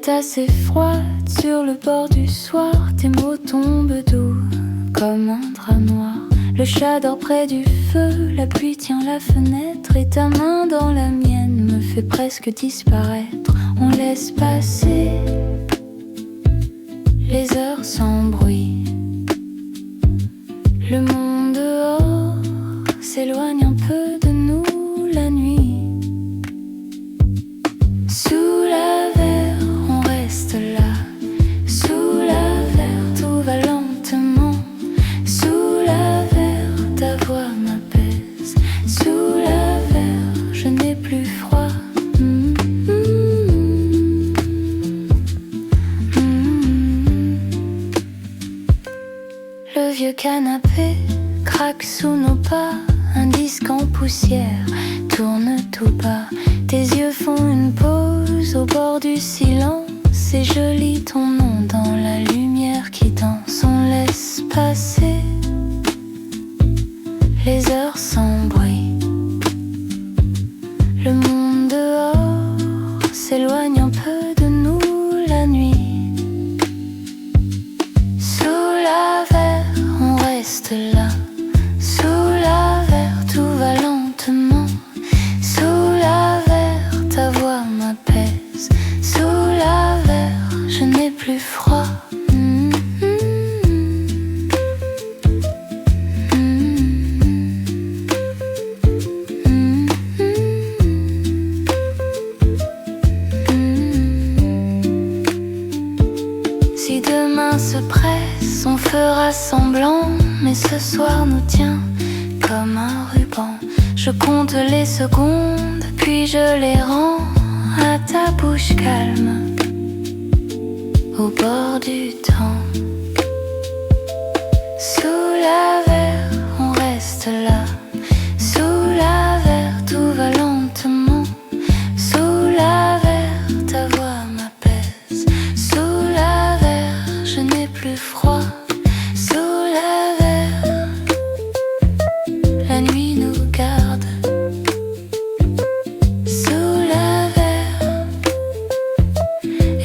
est assez froide sur le bord du soir. Tes mots tombent doux comme un drap noir. Le chat dort près du feu, la pluie tient la fenêtre. Et ta main dans la mienne me fait presque disparaître. On laisse passer les heures sans bruit. Le monde dehors s'éloigne un peu de nous la nuit. Sous la verre, on reste là. Sous la verre, tout va lentement. Sous la verre, ta voix m'apaise. Sous la verre, je n'ai plus froid. Le vieux canapé craque sous nos pas. Un disque en poussière tourne tout bas. Tes yeux font une pause au bord du silence. Et je lis ton nom dans la lumière qui danse. On laisse passer les heures sans bruit. Le monde dehors s'éloigne un peu de nous la nuit. Sous la verre, on reste là. Sous la verre, tout va lentement. Sous la verre, ta voix m'apaise. Sous la verre, je n'ai plus froid. Si demain se presse, on fera semblant. Mais ce soir nous tient comme un ruban. Je compte les secondes, puis je les rends à ta bouche calme, au bord du temps. Sous la verre, on reste là. Sous la verre, tout va lentement. Sous la verre, ta voix m'apaise. Sous la verre, je n'ai plus froid. Sous la verre, la nuit nous garde. Sous la verre,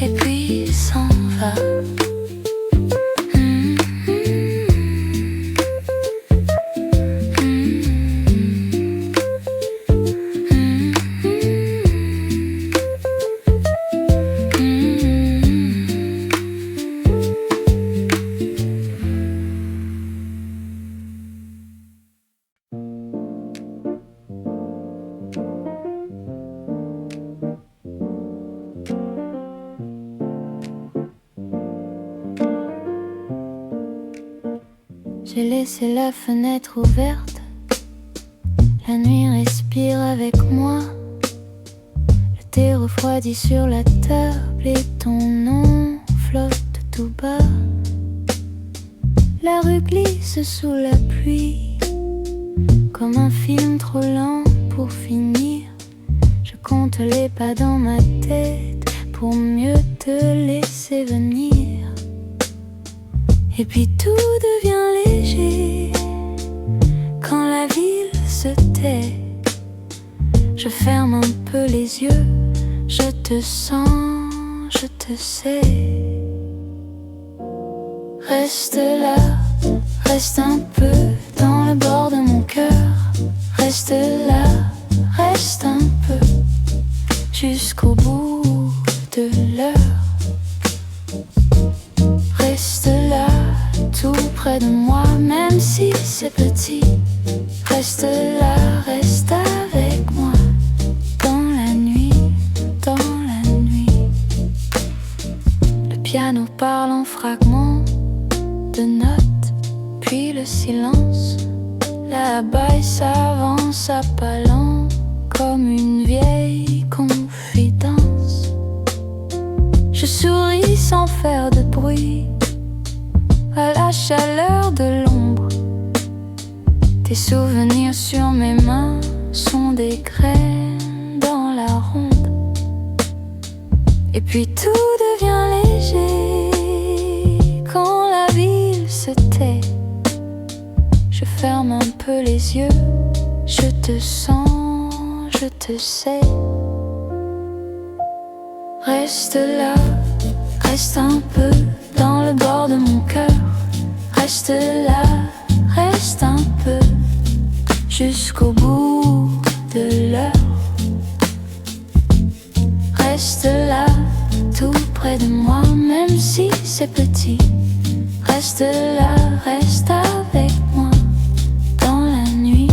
et puis s'en va. J'ai laissé la fenêtre ouverte. La nuit respire avec moi. Le thé refroidi sur la table et ton nom flotte tout bas. La rue glisse sous la pluie, comme un film trop lent pour finir. Je compte les pas dans ma tête pour mieux te laisser venir. Et puis tout devient léger quand la ville se tait. Je ferme un peu les yeux, je te sens, je te sais. Reste là, reste un peu dans le bord de mon cœur. Reste là, reste un peu jusqu'au bout de l'heure. Reste là, tout près de moi, même si c'est petit. Reste là, reste avec moi. Dans la nuit, dans la nuit. Le piano parle en fragments de notes, puis le silence. La baille s'avance à pas lents, comme une vieille confidence. Je souris sans faire de bruit à la chaleur de l'ombre. Tes souvenirs sur mes mains sont des graines dans la ronde. Et puis tout devient léger quand la ville se tait. Je ferme un peu les yeux, je te sens, je te sais. Reste là, même si c'est petit. Reste là, reste avec moi. Dans la nuit,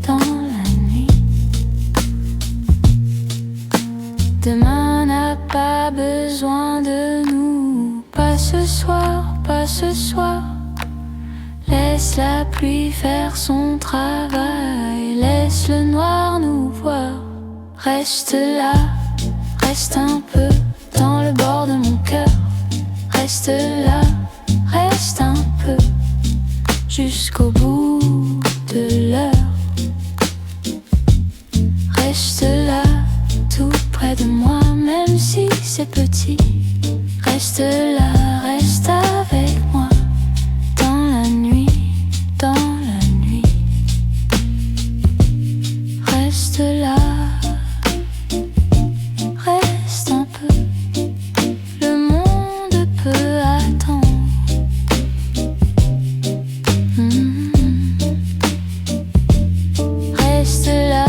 dans la nuit. Demain n'a pas besoin de nous. Pas ce soir, pas ce soir. Laisse la pluie faire son travail. Laisse le noir nous voir. Reste là, reste un peu dans le bord de mon cœur. Reste là, reste un peu jusqu'au bout de l'heure. Reste là, tout près de moi, même si c'est petit. Reste là, reste avec moi. Dans la nuit, dans la nuit. Reste là. Reste un peu, le monde peut attendre. Reste là,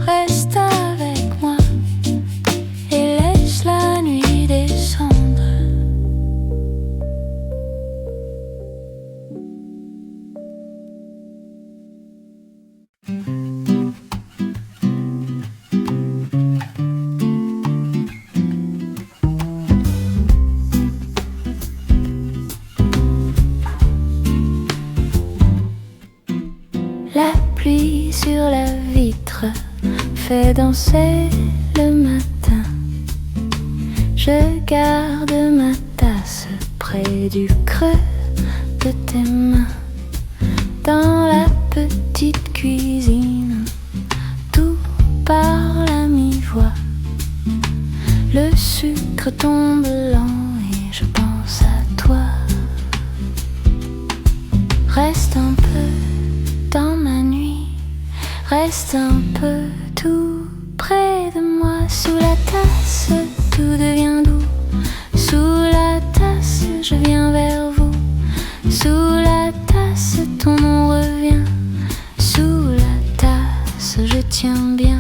reste avec moi et laisse la nuit descendre. La pluie sur la vitre fait danser le matin. Je garde ma tasse près du creux de tes mains. Dans la petite cuisine, tout parle à mi-voix. Le sucre tombe lent et je pense à toi. Reste un peu dans ma nuit, reste un peu tout près de moi. Sous la tasse, tout devient doux. Sous la tasse, je viens vers vous. Sous la tasse, ton nom revient. Sous la tasse, je tiens bien.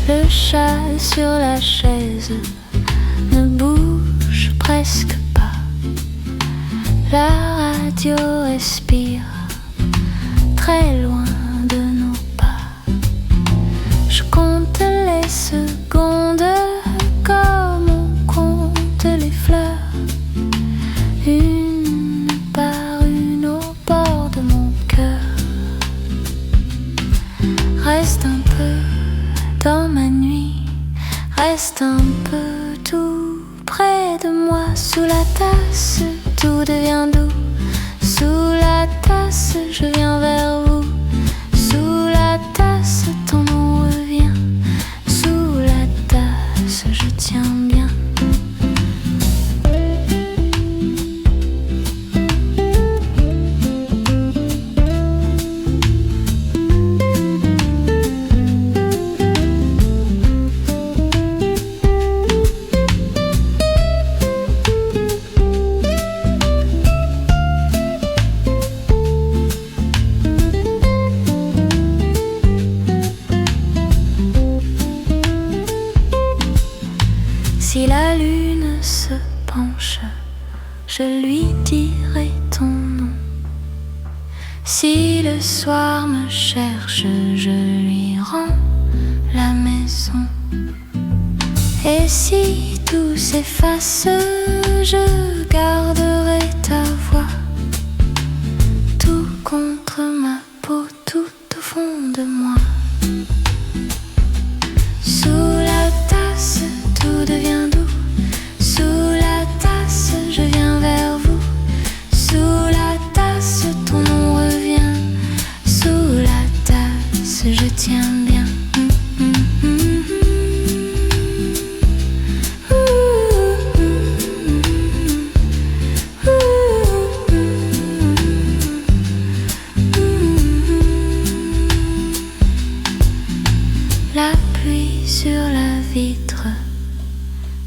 Le chat sur la chaise ne bouge presque pas. La radio respire très loin de nos pas. Je compte les secondes comme on compte les fleurs, une par une au bord de mon cœur. Reste un peu dans ma nuit, reste un peu tout près de moi. Sous la tasse, tout devient doux. Sous la tasse, je viens vers vous. Sous la tasse, ton nom revient. Sous la tasse, je tiens bien. Si la lune se penche, je lui dirai ton nom. Si le soir me cherche, je lui rends la maison. Et si tout s'efface, je garderai ta voix. Tout contre ma peau, tout au fond de moi. Sous la tasse, tout devient doux. Sous la tasse, je viens vers vous. Sous la tasse, ton nom revient. Sous la tasse, je tiens bien. La pluie sur la vitre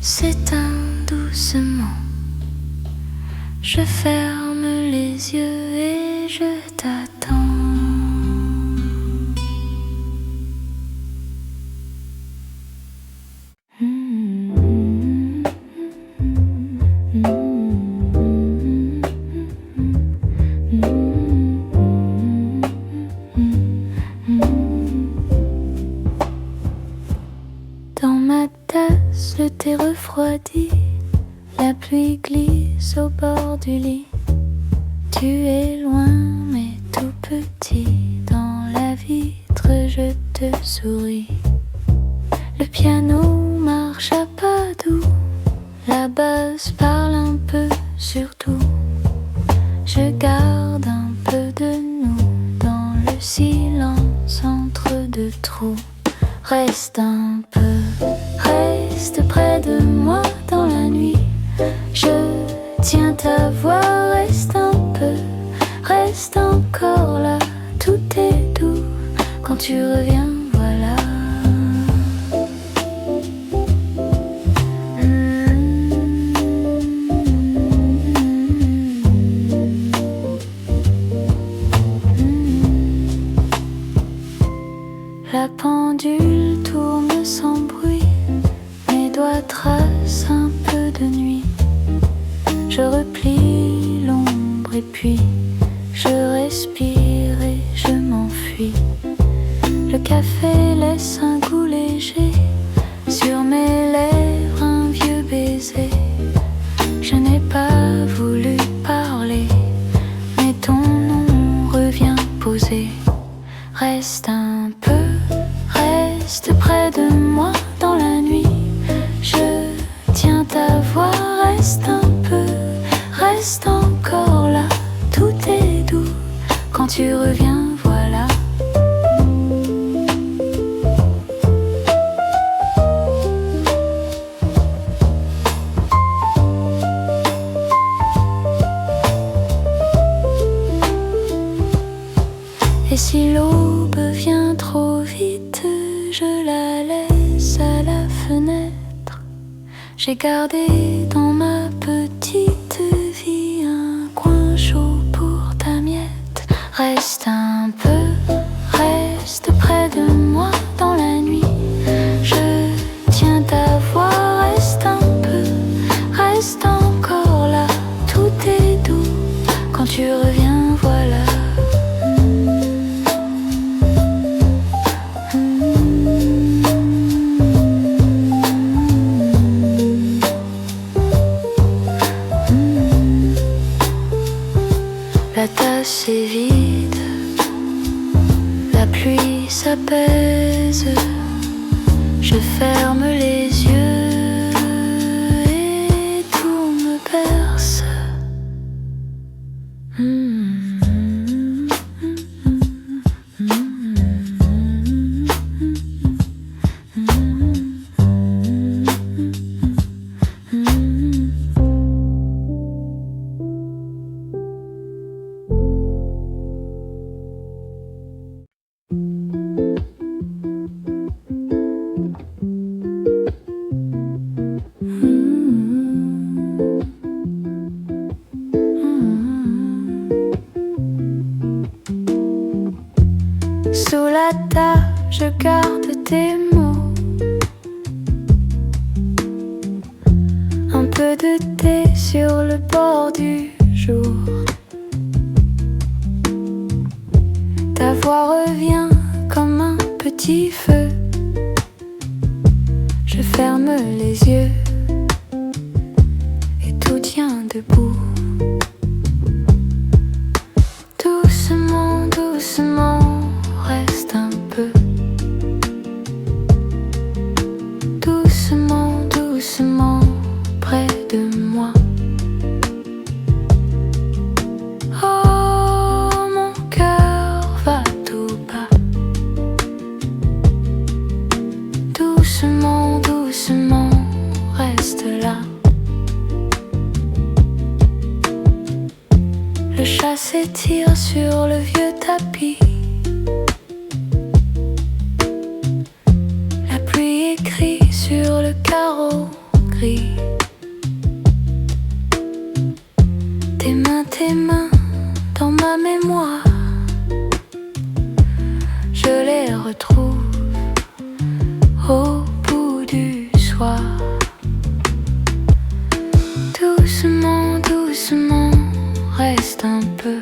s'éteint doucement. Je ferme les yeux et je t'attends. dit, la pluie glisse au bord du lit. Tu es loin mais tout petit, dans la vitre je te souris. Le piano marche à pas doux, la basse parle un peu surtout. Je garde un peu de nous dans le silence entre deux trous. Reste un peu, reste près de moi dans la nuit. Je tiens ta voix, reste un peu, reste encore là. Tout est doux quand tu reviens, voilà. La pendule tourne sans bruit, mes doigts tracent un peu de nuit. Je replie l'ombre et puis je respire et je m'enfuis. Le café laisse un goût léger, sur mes lèvres un vieux baiser. Je n'ai pas voulu parler, mais ton nom revient posé. Reste un peu, reste près de moi dans la nuit. Je tiens ta voix, reste un peu, reste encore là. Tout est doux quand tu reviens, voilà. Et si l'aube vient trop vite, je la laisse à la fenêtre. J'ai gardé dans ma petite vie un coin chaud pour ta miette. Reste un peu, reste près de moi dans la nuit. Je tiens ta voix, reste un peu, reste encore là. Tout est doux quand tu reviens, voilà. La tasse est vide, la pluie s'apaise. Je ferme les yeux et tout me berce. Sous la table, je garde tes mots. Un peu de thé sur le bord du jour. Ta voix revient comme un petit feu. Je ferme les yeux et tout tient debout. Doucement, doucement, reste un peu. Doucement, doucement, près de moi. Oh, mon cœur va tout bas. Doucement, doucement, reste là. Le chat s'étire sur le vieux tapis. La pluie écrit sur le carreau gris. Tes mains dans ma mémoire. Je les retrouve au bout du soir. Doucement, doucement, reste un peu.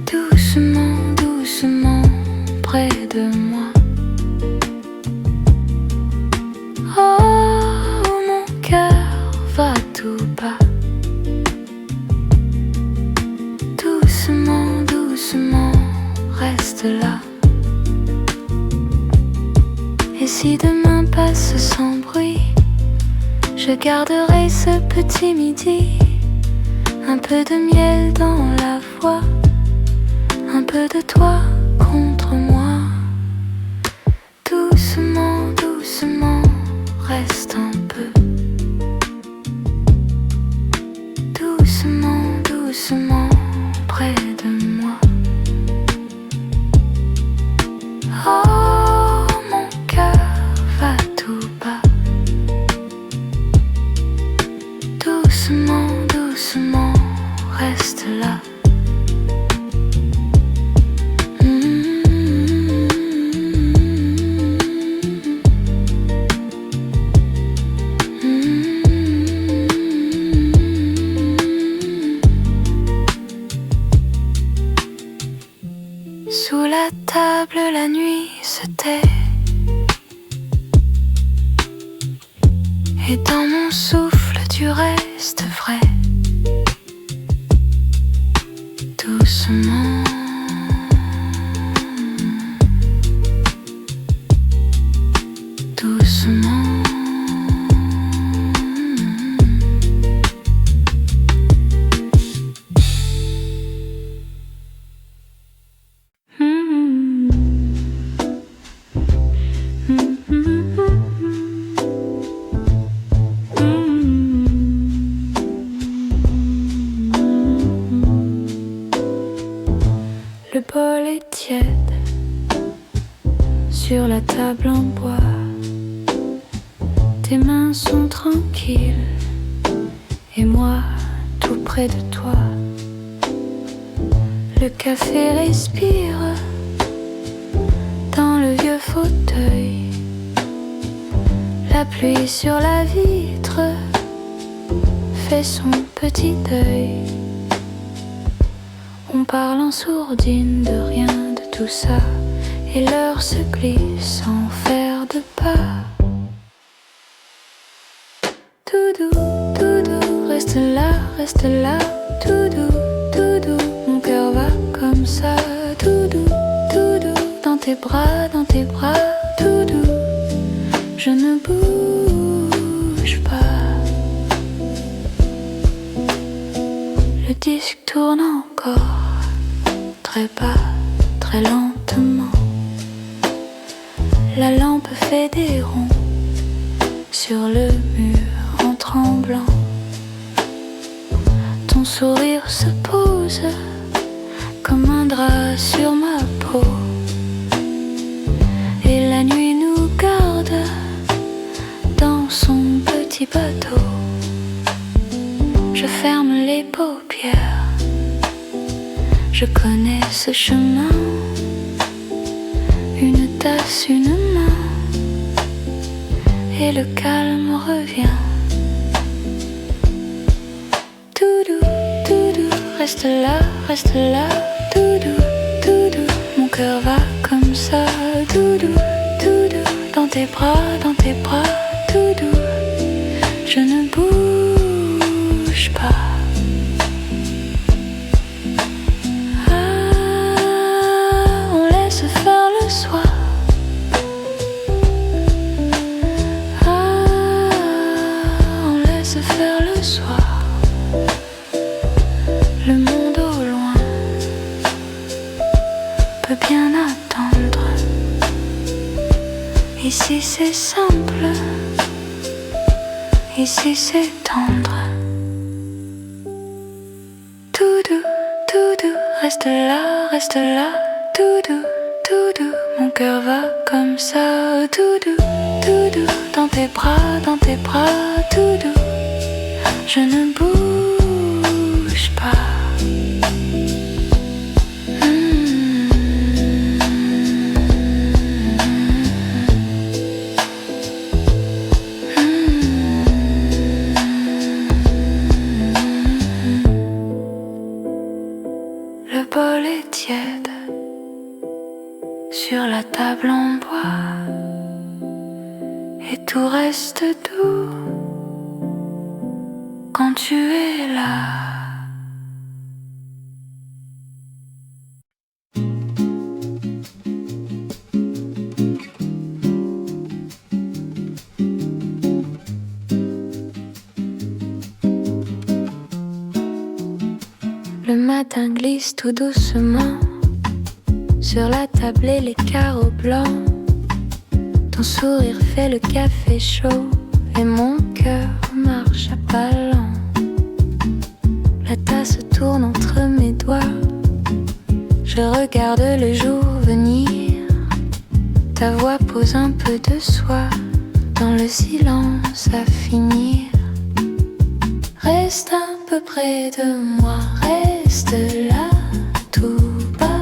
Doucement, doucement, près de moi. Je garderai ce petit midi, un peu de miel dans la voix, un peu de toi contre moi. Doucement, doucement, reste un peu. Doucement, doucement, près de moi. Oh, mon cœur va tout bas. Doucement, doucement, reste là. Sous la table, la nuit se tait, et dans mon souffle tu restes vrai. Doucement, doucement. Le bol est tiède sur la table en bois. Tes mains sont tranquilles et moi tout près de toi. Le café respire dans le vieux fauteuil. La pluie sur la vitre fait son petit deuil. On parle en sourdine de rien de tout ça, et l'heure se glisse sans faire de pas. Doudou, doudou, reste là, doudou, doudou. Mon cœur va comme ça, doudou, doudou. Dans tes bras, doudou. Je ne bouge pas. Le disque tourne encore, très bas, très lentement. La lampe fait des ronds sur le mur en tremblant. Ton sourire se pose comme un drap sur ma peau, et la nuit nous garde dans son petit bateau. Je ferme les paupières, je connais ce chemin. Une tasse, une main, et le calme revient. Doudou, doudou, reste là, doudou, doudou. Mon cœur va comme ça, doudou, doudou. Dans tes bras, doudou. Je ne bouge pas. Soir. On laisse faire le soir. Le monde au loin peut bien attendre. Ici c'est simple, ici c'est tendre. Doudou, doudou, reste là, doudou. Doudou, mon cœur va comme ça, doudou, doudou. Dans tes bras, doudou. Je ne bouge pas. Le bol est tiède sur la table en bois, et tout reste doux quand tu es là. matin glisse tout doucement sur la table et les carreaux blancs. Ton sourire fait le café chaud et mon cœur marche à pas lents. La tasse tourne entre mes doigts. Je regarde le jour venir. Ta voix pose un peu de soie dans le silence à finir. Reste un peu près de moi, reste là, tout bas.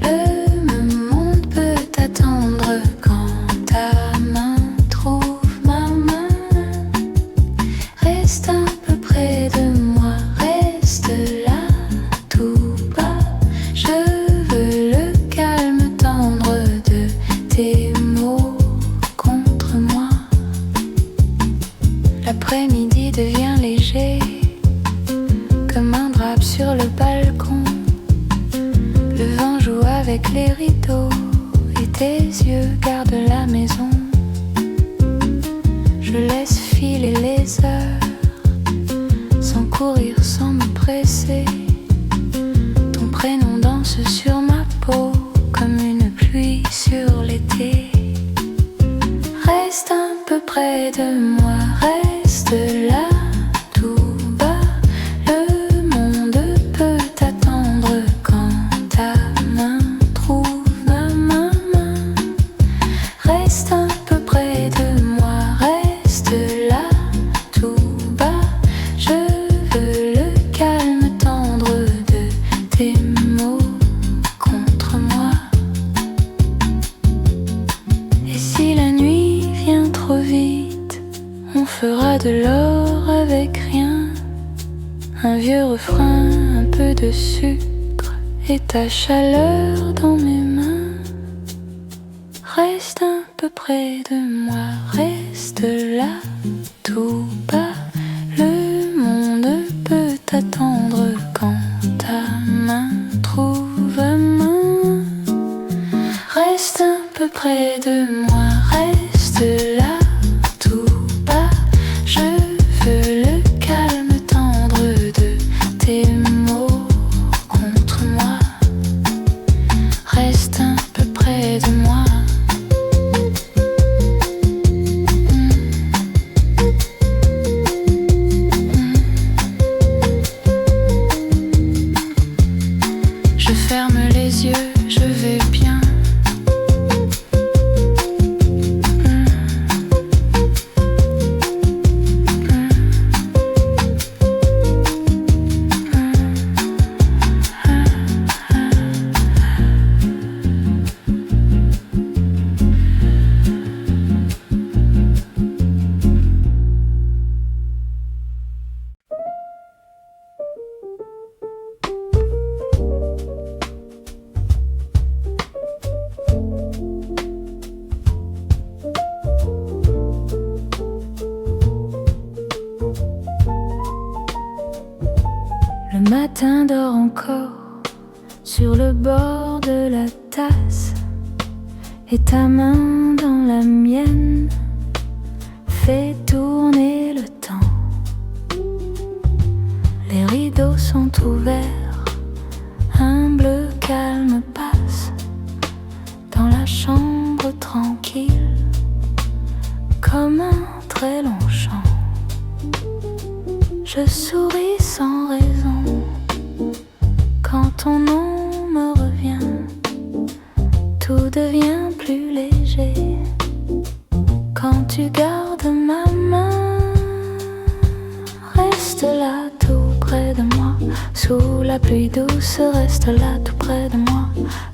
Le monde peut t'attendre quand ta main trouve ma main. Reste un peu près de moi, reste là, tout bas. Je veux le calme tendre de tes mots contre moi. L'après-midi devient léger comme un drap sur le balcon. Le vent joue avec les rideaux et tes yeux gardent la maison. Je laisse filer les heures sans courir, sans me presser. Ton prénom danse sur ma peau comme une pluie sur l'été. Reste un peu près de moi, reste là, tout bas. Le monde peut t'attendre quand ta main trouve ma main. Reste un peu près de moi, reste là, tout bas. Je veux le calme tendre de tes mots contre moi. Et si la nuit vient trop vite, on fera de l'or avec rien. Un vieux refrain, un peu de sucre et ta chaleur dans mes mains. Reste un peu près de moi, reste là, tout bas. Le monde peut t'attendre quand ta main trouve main. Reste un peu près de moi, reste là, tout bas. Je veux le calme tendre de tes mots contre moi. Reste un peu près de moi. Je ferme les yeux, je vais bien. Le matin dort encore sur le bord de la tasse, et ta main dans la mienne fait tourner le temps. Les rideaux sont ouverts, un bleu calme passe dans la chambre tranquille comme un très long chant. Je souris sans raison quand ton nom me revient. Tout devient plus léger quand tu gardes ma main. Reste là tout près de moi, sous la pluie douce, reste là tout près de moi.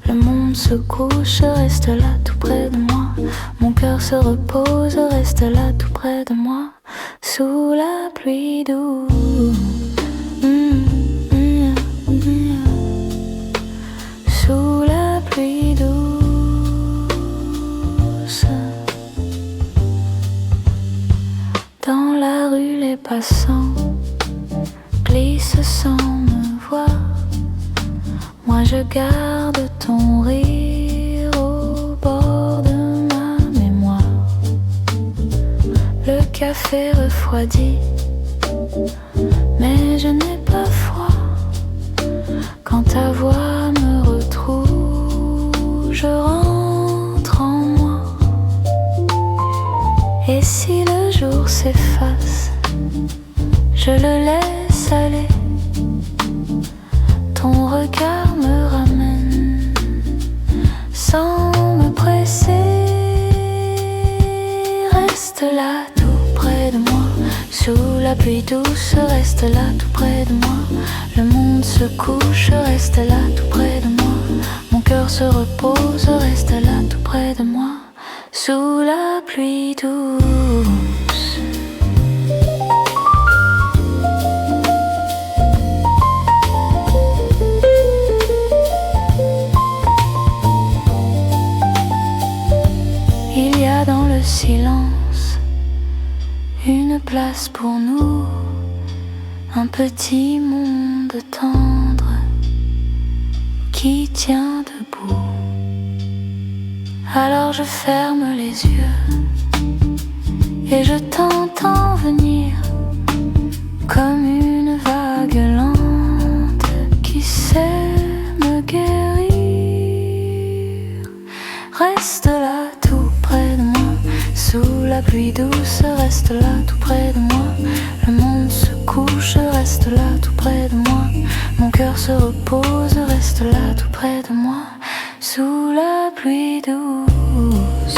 Le monde se couche, reste là tout près de moi. Mon cœur se repose, reste là tout près de moi, sous la pluie douce. Sous la pluie douce. Dans la rue, les passants glissent sans me voir. Moi je garde ton rire au bord de ma mémoire. Le café refroidit, mais je n'ai pas froid. Quand ta voix me retrouve, je rentre en moi. Et si le jour s'efface, je le laisse aller. Ton regard me ramène sans me presser. Reste là tout près de moi, sous la pluie douce, reste là tout près de moi. Le monde se couche, reste là tout près de moi. Mon cœur se repose, reste là tout près de moi, sous la pluie douce. Il y a dans le silence une place pour nous, un petit monde tendre qui tient debout. Alors je ferme les yeux et je t'entends venir comme une vague lente qui sait me guérir. Reste là tout près de moi, sous la pluie douce, reste là tout près de moi. Le monde se couche, reste là tout près de moi. Mon cœur se repose, reste là tout près de moi, sous la pluie douce.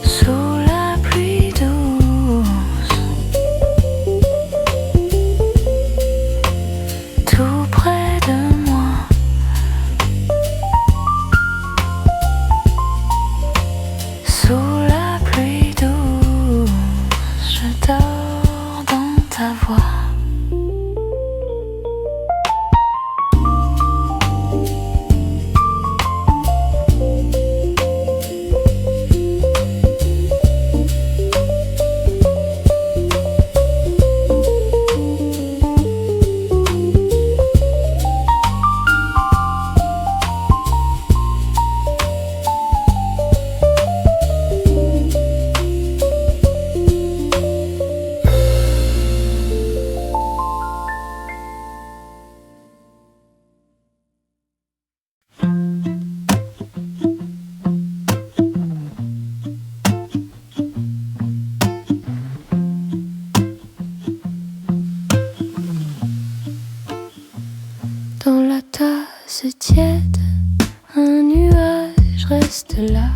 Sous la pluie douce, tout près de moi. Sous la pluie douce, je dors dans ta voix. Dans la tasse tiède, un nuage reste là.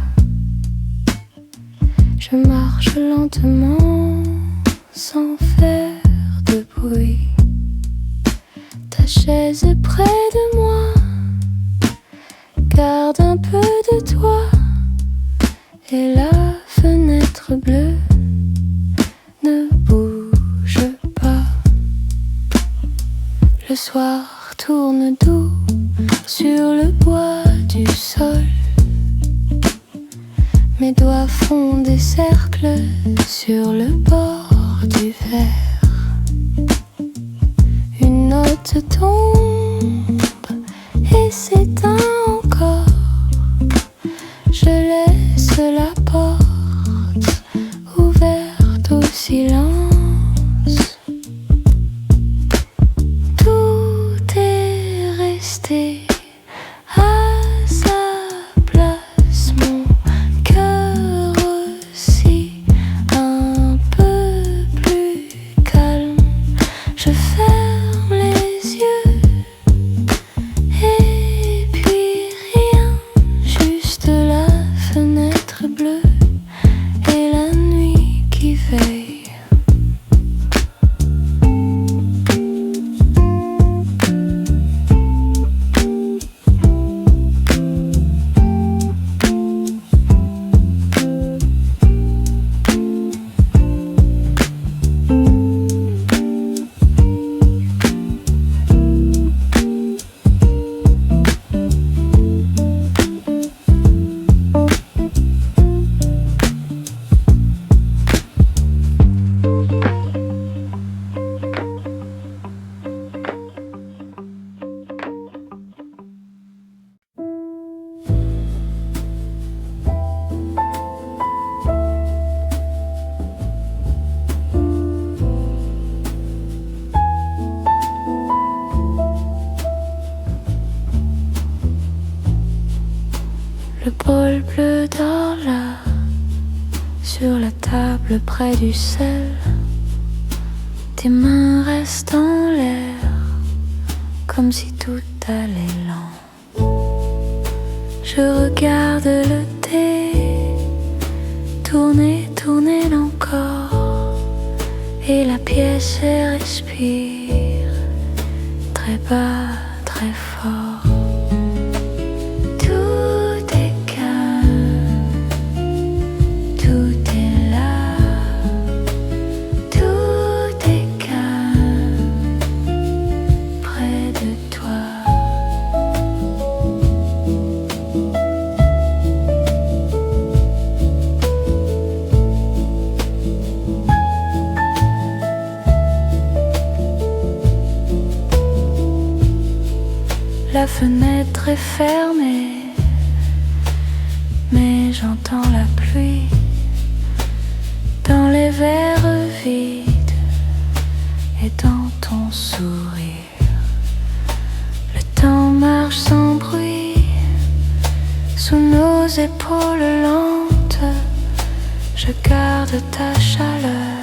Je marche lentement, sans faire de bruit. Ta chaise est près de moi, garde un peu de toi. Et la fenêtre bleue ne bouge pas. Le soir tourne doux sur le bois du sol. Mes doigts font des cercles sur le bord du verre. Une note tombe et s'éteint encore. Je laisse la porte ouverte au silence. À sa place, mon cœur aussi un peu plus calme. Je ferme les yeux et puis rien, juste la fenêtre bleue et la nuit qui veille. sur la table près du sel. Tes mains restent en l'air, comme si tout allait lent. Je regarde le thé tourner, tourner encore, et la pièce respire très bas, très fort. Tout est calme, tout est là, tout est calme près de toi. La fenêtre est fermée, mais j'entends la pluie dans les verres vides et dans ton sourire. Le temps marche sans bruit sous nos épaules lentes. Je garde ta chaleur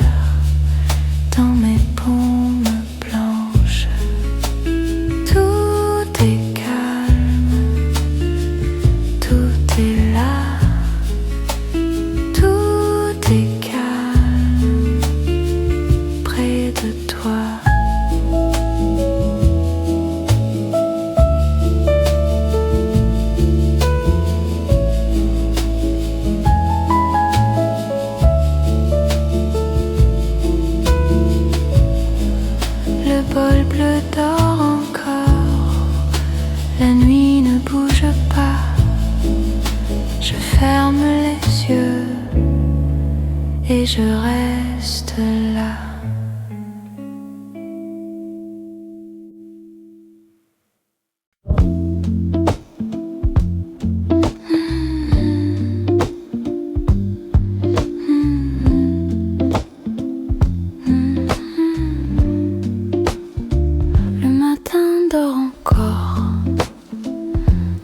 dans mes paumes blanches. Tout est calme, tout est là, tout est calme près de toi. Le bol bleu dort encore, la nuit ne bouge pas. Je ferme les yeux et je reste là. Le matin dort encore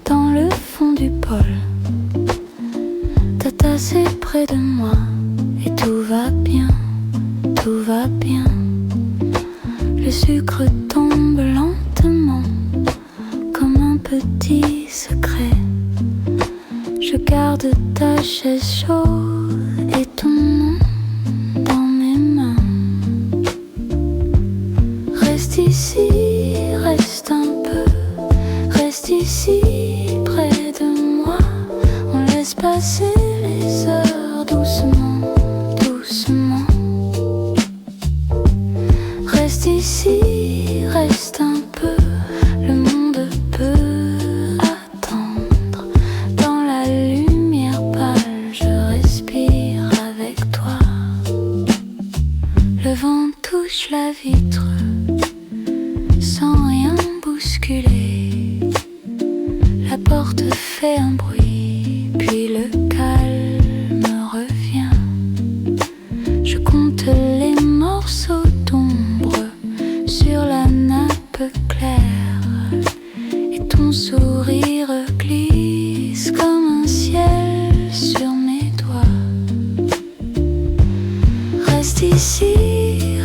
dans le fond du bol. Ta tasse est près de moi et tout va bien, tout va bien. Le sucre tombe lentement comme un petit secret. Je garde ta chaise chaude et ton nom dans mes mains. Reste ici, reste un peu, reste ici près de moi. On laisse passer les heures doucement, doucement. Reste ici, reste un peu, le monde peut attendre. Dans la lumière pâle, je respire avec toi. Le vent touche la vitre sans rien bousculer. La porte fait un bruit, puis le calme revient. Je compte les morceaux d'ombre sur la nappe claire, et ton sourire glisse comme un ciel sur mes doigts. Reste ici,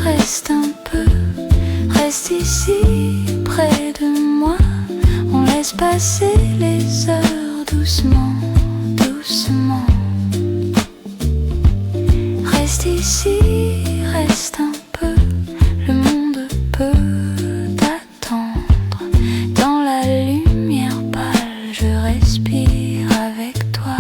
reste un peu, reste ici près de moi. On laisse passer les heures doucement, doucement. Reste ici, reste un peu, le monde peut t'attendre. Dans la lumière pâle, je respire avec toi.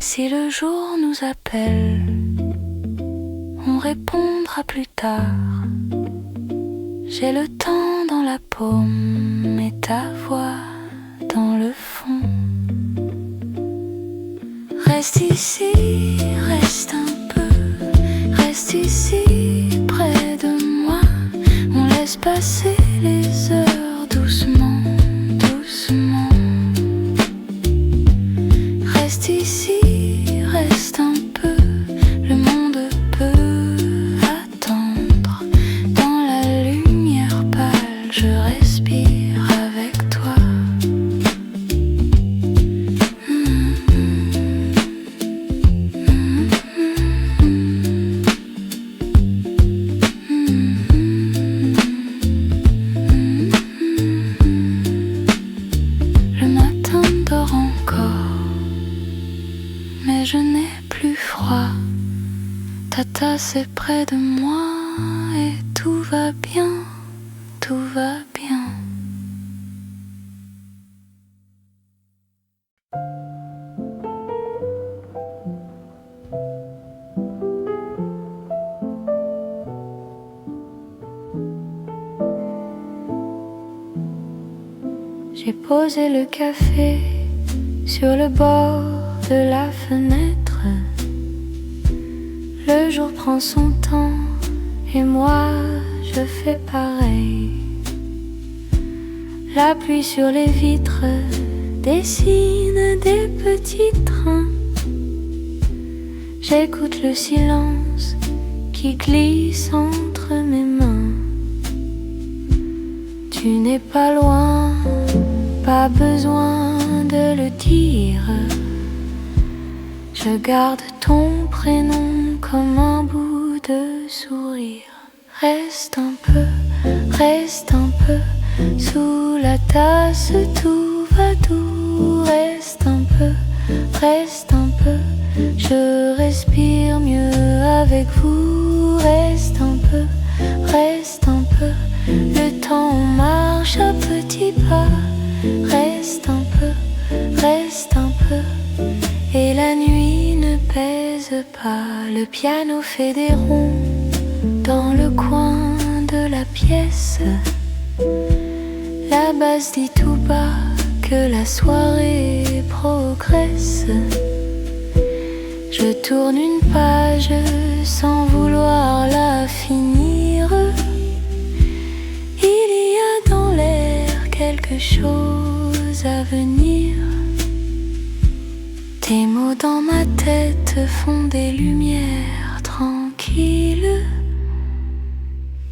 Si le jour nous appelle, on répondra plus tard. J'ai le temps dans la paume et ta voix dans le fond. Reste ici, reste un peu, reste ici près de moi. On laisse passer les heures doucement, doucement. Reste ici, reste un peu, plus froid. Ta tasse est près de moi et tout va bien, tout va bien. J'ai posé le café sur le bord de la fenêtre. Le jour prend son temps et moi je fais pareil. La pluie sur les vitres dessine des petits trains. J'écoute le silence qui glisse entre mes mains. Tu n'es pas loin, pas besoin de le dire. Je garde ton prénom comme un bout de sourire. Reste un peu sous la tasse, tout va doux. Reste un peu, je respire mieux avec vous. Reste un peu, le temps marche à petits pas. Reste un peu, et la nuit ne pèse pas. Le piano fait des ronds dans le coin de la pièce. La basse dit tout bas que la soirée progresse. Je tourne une page sans vouloir la finir. Il y a dans l'air quelque chose à venir. Tes mots dans ma tête font des lumières tranquilles.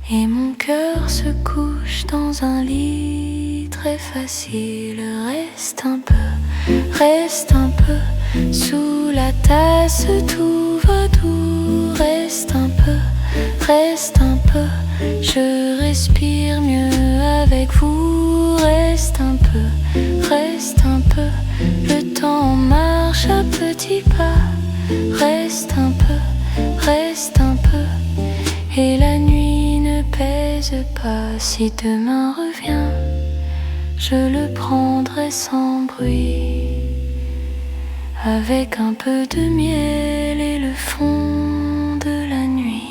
Et mon cœur se couche dans un lit très facile. Reste un peu, sous la tasse, tout va doux. Reste un peu, je respire mieux avec vous. Reste un peu, le temps marche à petits pas. Reste un peu, et la nuit ne pèse pas. Si demain revient, je le prendrai sans bruit, avec un peu de miel et le fond de la nuit.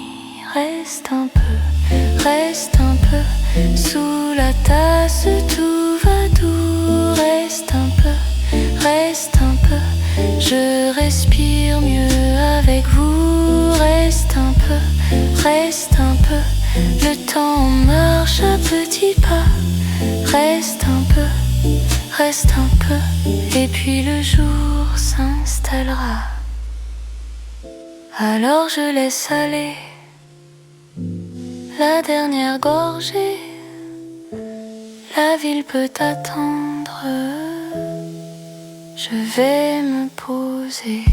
Reste un peu, sous la tasse, tout va doux. Reste un peu, je respire mieux avec vous. Reste un peu, le temps marche à petits pas. Reste un peu, et puis le jour s'installera. Alors je laisse aller la dernière gorgée. La ville peut attendre, je vais me poser.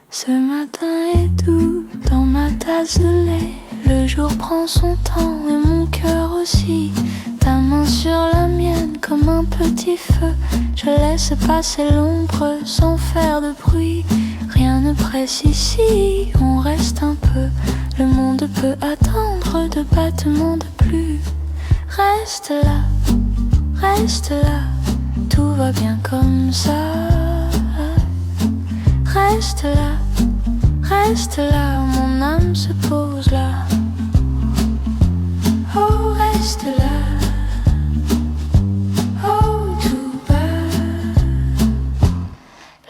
Ce matin est doux dans ma tasse de lait. Le jour prend son temps et mon cœur aussi. Ta main sur la mienne comme un petit feu. Je laisse passer l'ombre sans faire de bruit. Rien ne presse ici, on reste un peu. Le monde peut attendre de battements de plus. Reste là, tout va bien comme ça. Reste là, mon âme se pose là. Oh, reste là. Oh, tout bas.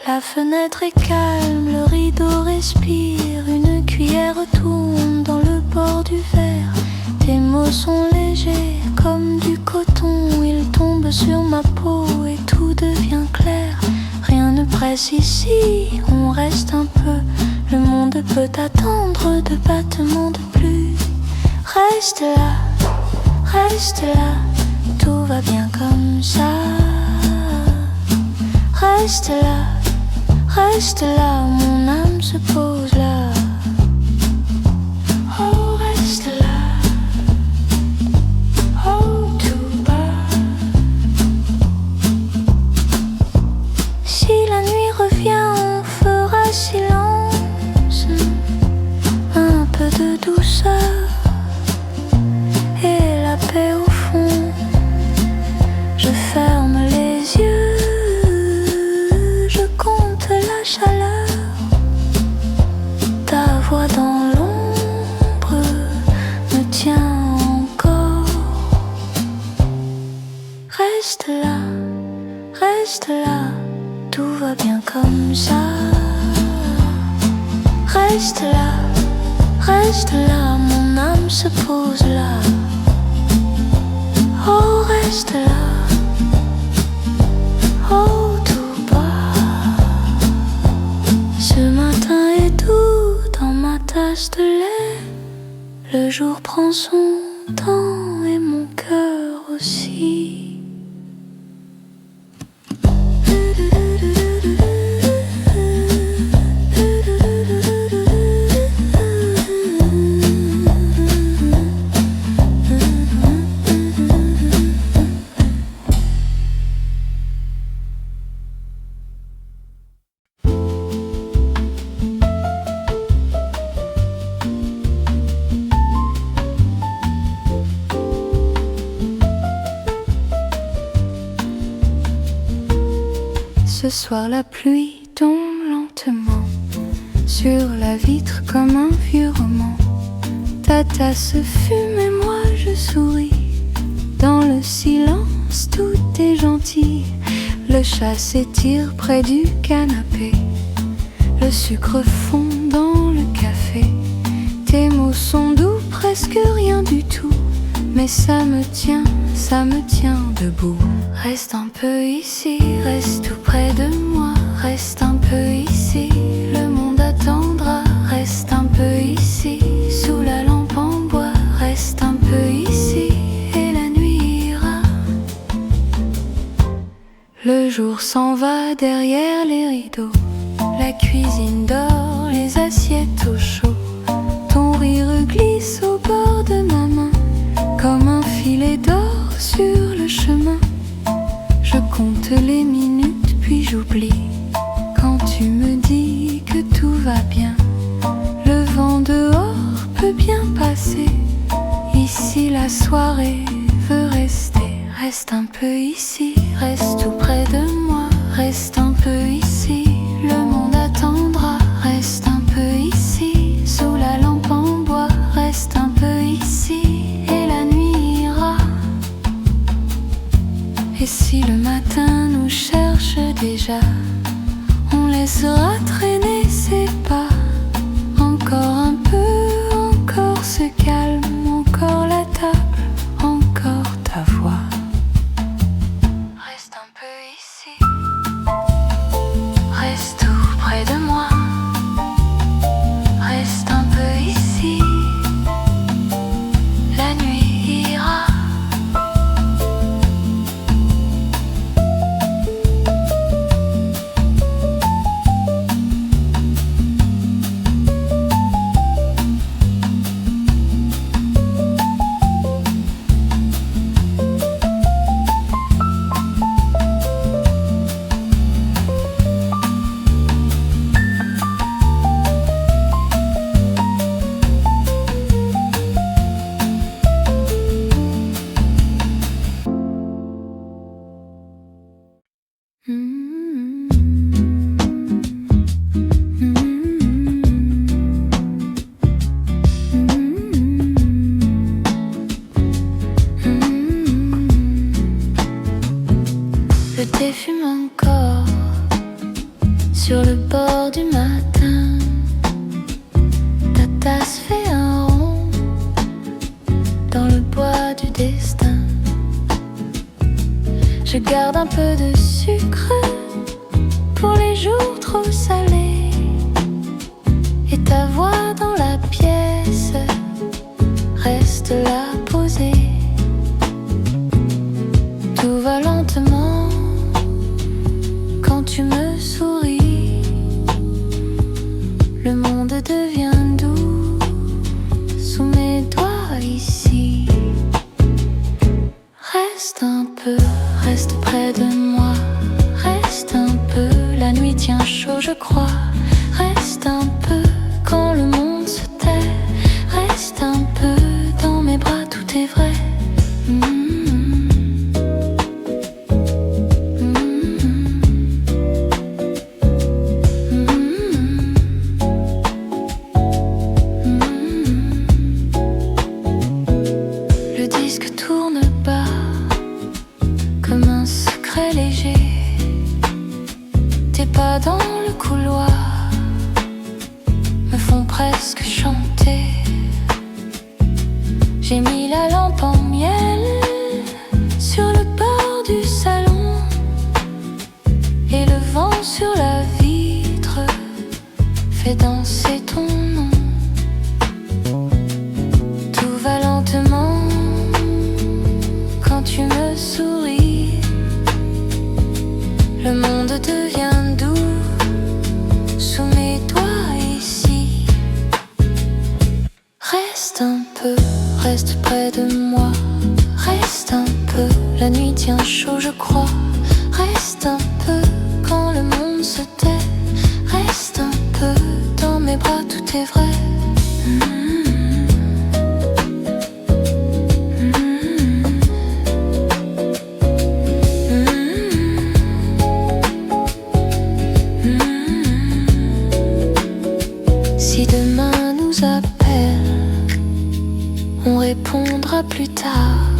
La fenêtre est calme, le rideau respire. Une cuillère tourne dans le bord du verre. Tes mots sont légers comme du coton. Ils tombent sur ma peau et tout devient clair. Rien ne presse ici, on reste un peu. Le monde peut attendre de battements de plus. Reste Reste là, tout va bien comme ça. Reste là, mon âme se pose là. Oh, reste là, oh, tout bas. Si la nuit revient, on fera silence. Un peu de douceur et la paix au fond. Je ferme les yeux, je compte la chaleur. Ta voix dans l'ombre me tient encore. Reste là, tout va bien comme ça. Reste là, mon âme se pose là. Oh, reste là, oh, tout bas. Ce matin est doux dans ma tasse de lait. Le jour prend son temps et mon cœur aussi. Ce soir la pluie tombe lentement sur la vitre comme un vieux roman. Ta tasse fume et moi je souris. Dans le silence tout est gentil. Le chat s'étire près du canapé. Le sucre fond dans le café. Tes mots sont doux, presque rien du tout. Mais ça me tient debout. Reste un peu ici, reste tout près de moi. Reste un peu ici, le monde attendra. Reste un peu ici, sous la lampe en bois. Reste un peu ici, et la nuit ira. Le jour s'en va derrière les rideaux. La cuisine dort, les assiettes au chaud. Ton rire glisse au bord de ma main, comme un filet d'or sur le chemin. Je compte les minutes puis j'oublie. Quand tu me dis que tout va bien, le vent dehors peut bien passer. Ici la soirée veut rester. Reste un peu ici, reste tout près de moi. Reste un peu ici, le monde attendra. Reste un peu ici, sous la lampe en bois. Reste un peu ici, et la nuit ira. Et si le matin nous cherche déjà, on laissera traîner ses pas. Encore un peu, encore ce calme, encore la table, encore ta voix. Reste un peu ici, reste tout près de moi. Reste un peu ici, la nuit ira. Le thé fume encore sur le bord du matin. Ta tasse fait un rond dans le bois du destin. Je garde un peu de sucre pour les jours trop salés. Et ta voix dans la pièce reste là posée. Reste un peu, reste près de moi. Reste un peu, la nuit tient chaud je crois. Reste un peu, quand le monde se tait. Reste un peu, dans mes bras tout est vrai. Le disque tourne bas, comme un secret léger. Tes pas dans le couloir me font presque chanter. J'ai mis la lampe en miel sur le bord du salon, et le vent sur la vitre fait danser ton nom. Tout va lentement quand tu me souris. Le monde devient doux sous mes doigts ici. Reste un peu, reste près de moi. Reste un peu, la nuit tient chaud je crois. Reste un peu, quand le monde se tait. Reste un peu, dans mes bras tout est vrai. Si demain nous appelle, on répondra plus tard.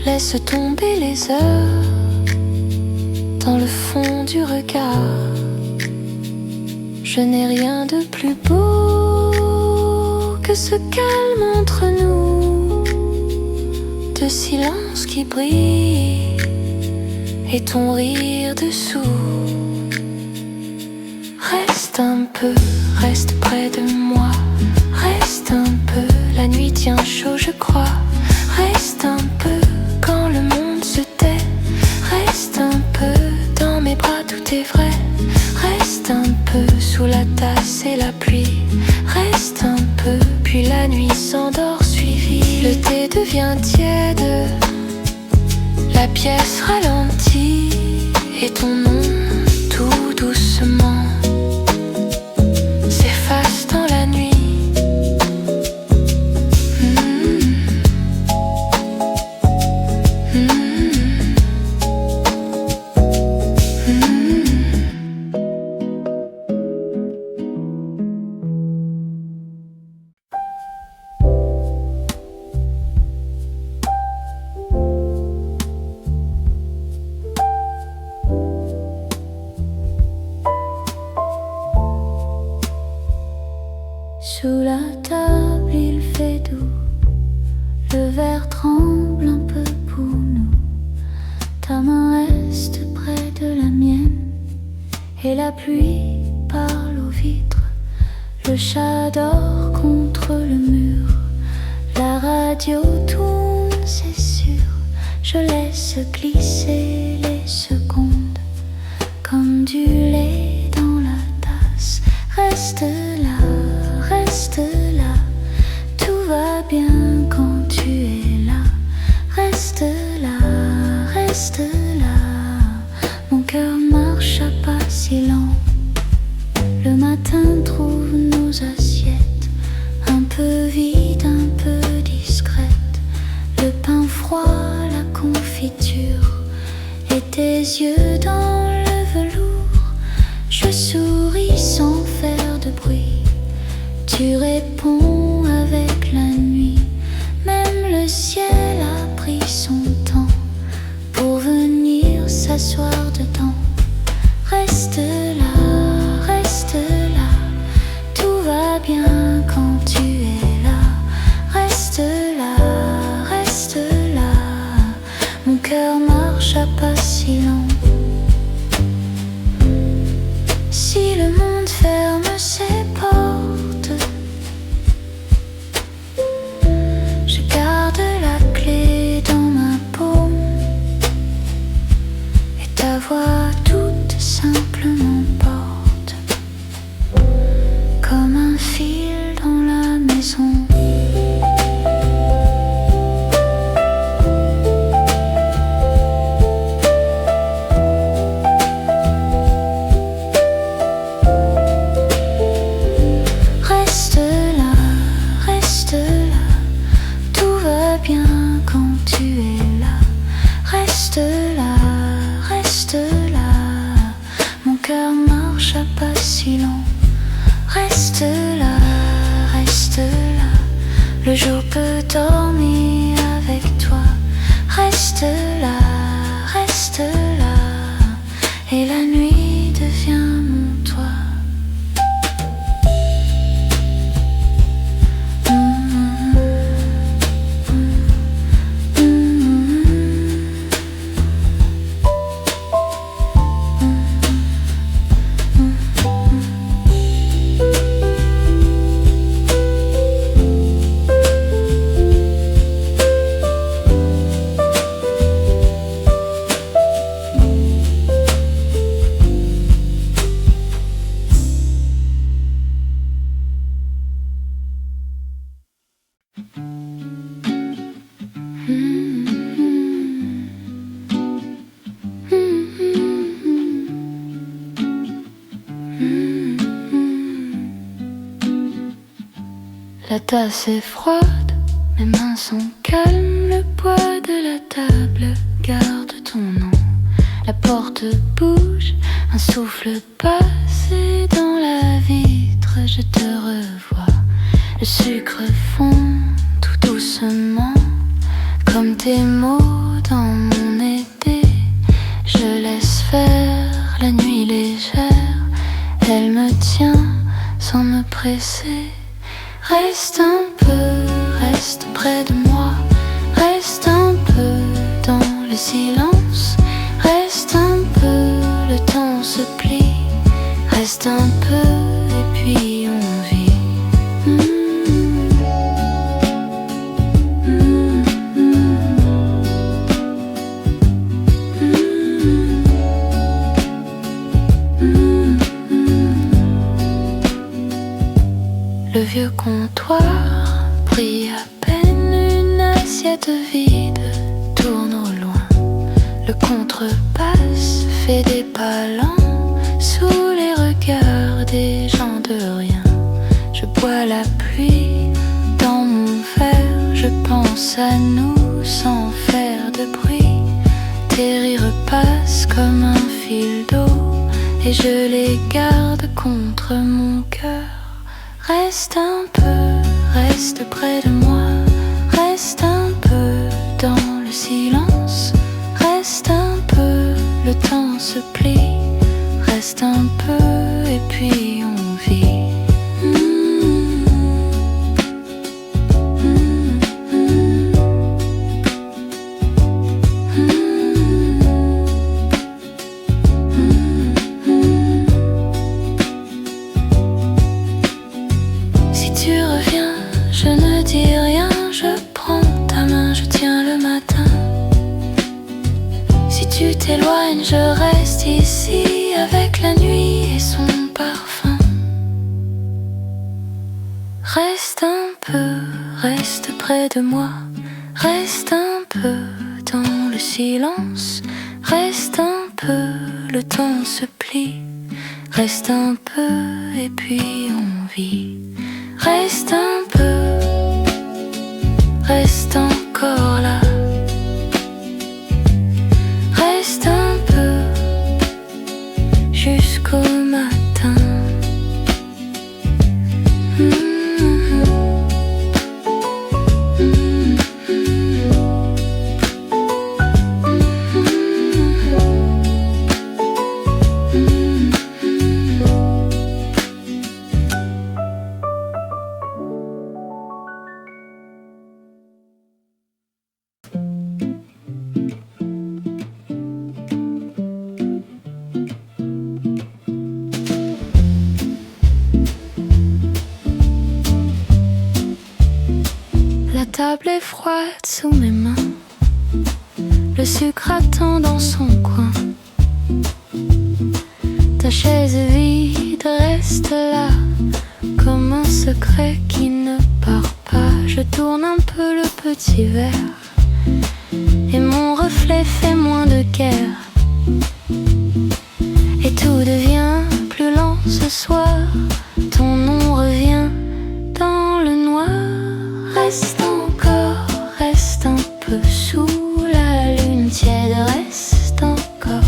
Laisse tomber les heures dans le fond du regard. Je n'ai rien de plus beau que ce calme entre nous, de silence qui brille et ton rire dessous. Reste un peu, reste près de moi. Reste un peu, la nuit tient chaud je crois. Reste un peu, quand le monde se tait. Reste un peu, dans mes bras tout est vrai. Reste un peu, sous la tasse et la pluie. Reste un peu, puis la nuit s'endort suivie. Le thé devient tiède, la pièce ralentit, et ton nom tout doucement s'efface dans la nuit. Sous la table il fait doux, le verre tremble un peu pour nous. Ta main reste près de la mienne, et la pluie parle aux vitres. Le chat dort contre le mur, la radio tourne c'est sûr. Je laisse glisser les secondes comme du lait dans la tasse. Reste là, reste là, tout va bien quand tu es là. Reste là, reste là, mon cœur marche à pas si lent. Le matin trouve nos assiettes un peu vides, un peu discrètes. Le pain froid, la confiture et tes yeux dans le velours. Je souris sans faire de bruit, tu réponds avec la nuit. Même le ciel a pris son temps pour venir s'asseoir dedans. Reste là, reste là, tout va bien quand tu es là. Reste là, reste là, mon cœur marche à pas si lent. Si le monde ferme ses portes, La tasse est froide, mes mains sont calmes, le poids de la table garde ton nom. La porte bouge, un souffle passe et dans la vitre je te revois. Le sucre fond tout doucement, comme tes mots dans mon été. Je laisse faire la nuit légère, elle me tient sans me presser. Reste un peu, reste près de moi, reste un peu dans le silence, reste un peu, le temps se plie, reste un peu et puis on vit. Le vieux comptoir brille à peine, une assiette vide tourne au loin. Le contrebasse fait des pas lents sous les regards des gens de rien. Je bois la pluie dans mon verre, je pense à nous sans faire de bruit. Tes rires passent comme un fil d'eau et je les garde contre mon cœur. Reste un peu, reste près de moi, reste un peu dans le silence, reste un peu, le temps se plie, reste un peu et puis on vit. Tu t'éloignes, je reste ici avec la nuit et son parfum. Reste un peu, reste près de moi, reste un peu dans le silence, reste un peu, le temps se plie, reste un peu et puis on vit. Reste un peu, reste encore là. Reste un peu jusqu'au matin. La table est froide sous mes mains, le sucre attend dans son coin. Ta chaise vide reste là, comme un secret qui ne part pas. Je tourne un peu le petit verre, et mon reflet fait moins de guerre. Et tout devient plus lent ce soir, ton nom revient dans le noir. Reste encore, reste un peu sous la lune tiède, reste encore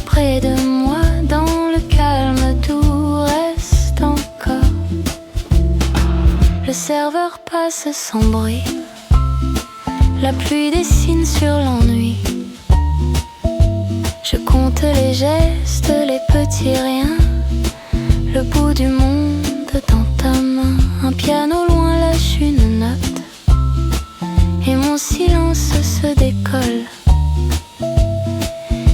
près de moi dans le calme doux, reste encore. Le serveur passe sans bruit, la pluie dessine sur l'ennui. Je compte les gestes, les petits riens, le bout du monde dans ta main. Un piano loin lâche une note, et mon silence se décolle.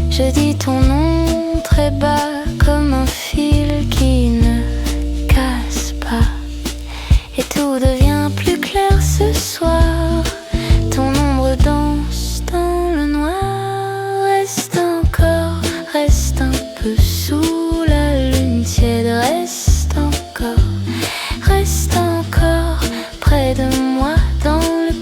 Je dis ton nom très bas, comme un fil qui ne casse pas. Et tout devient plus clair ce soir, ton ombre danse dans le noir. Reste encore, reste un peu sous la lune tiède, reste encore près de moi dans le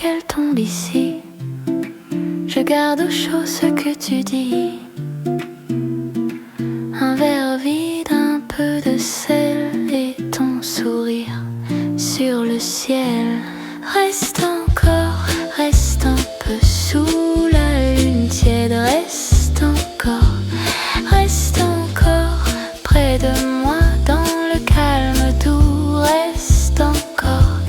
qu'elle tombe ici. Je garde au chaud ce que tu dis. Un verre vide, un peu de sel et ton sourire sur le ciel. Reste encore, reste un peu sous la lune tiède. Reste encore près de moi dans le calme doux. Reste encore,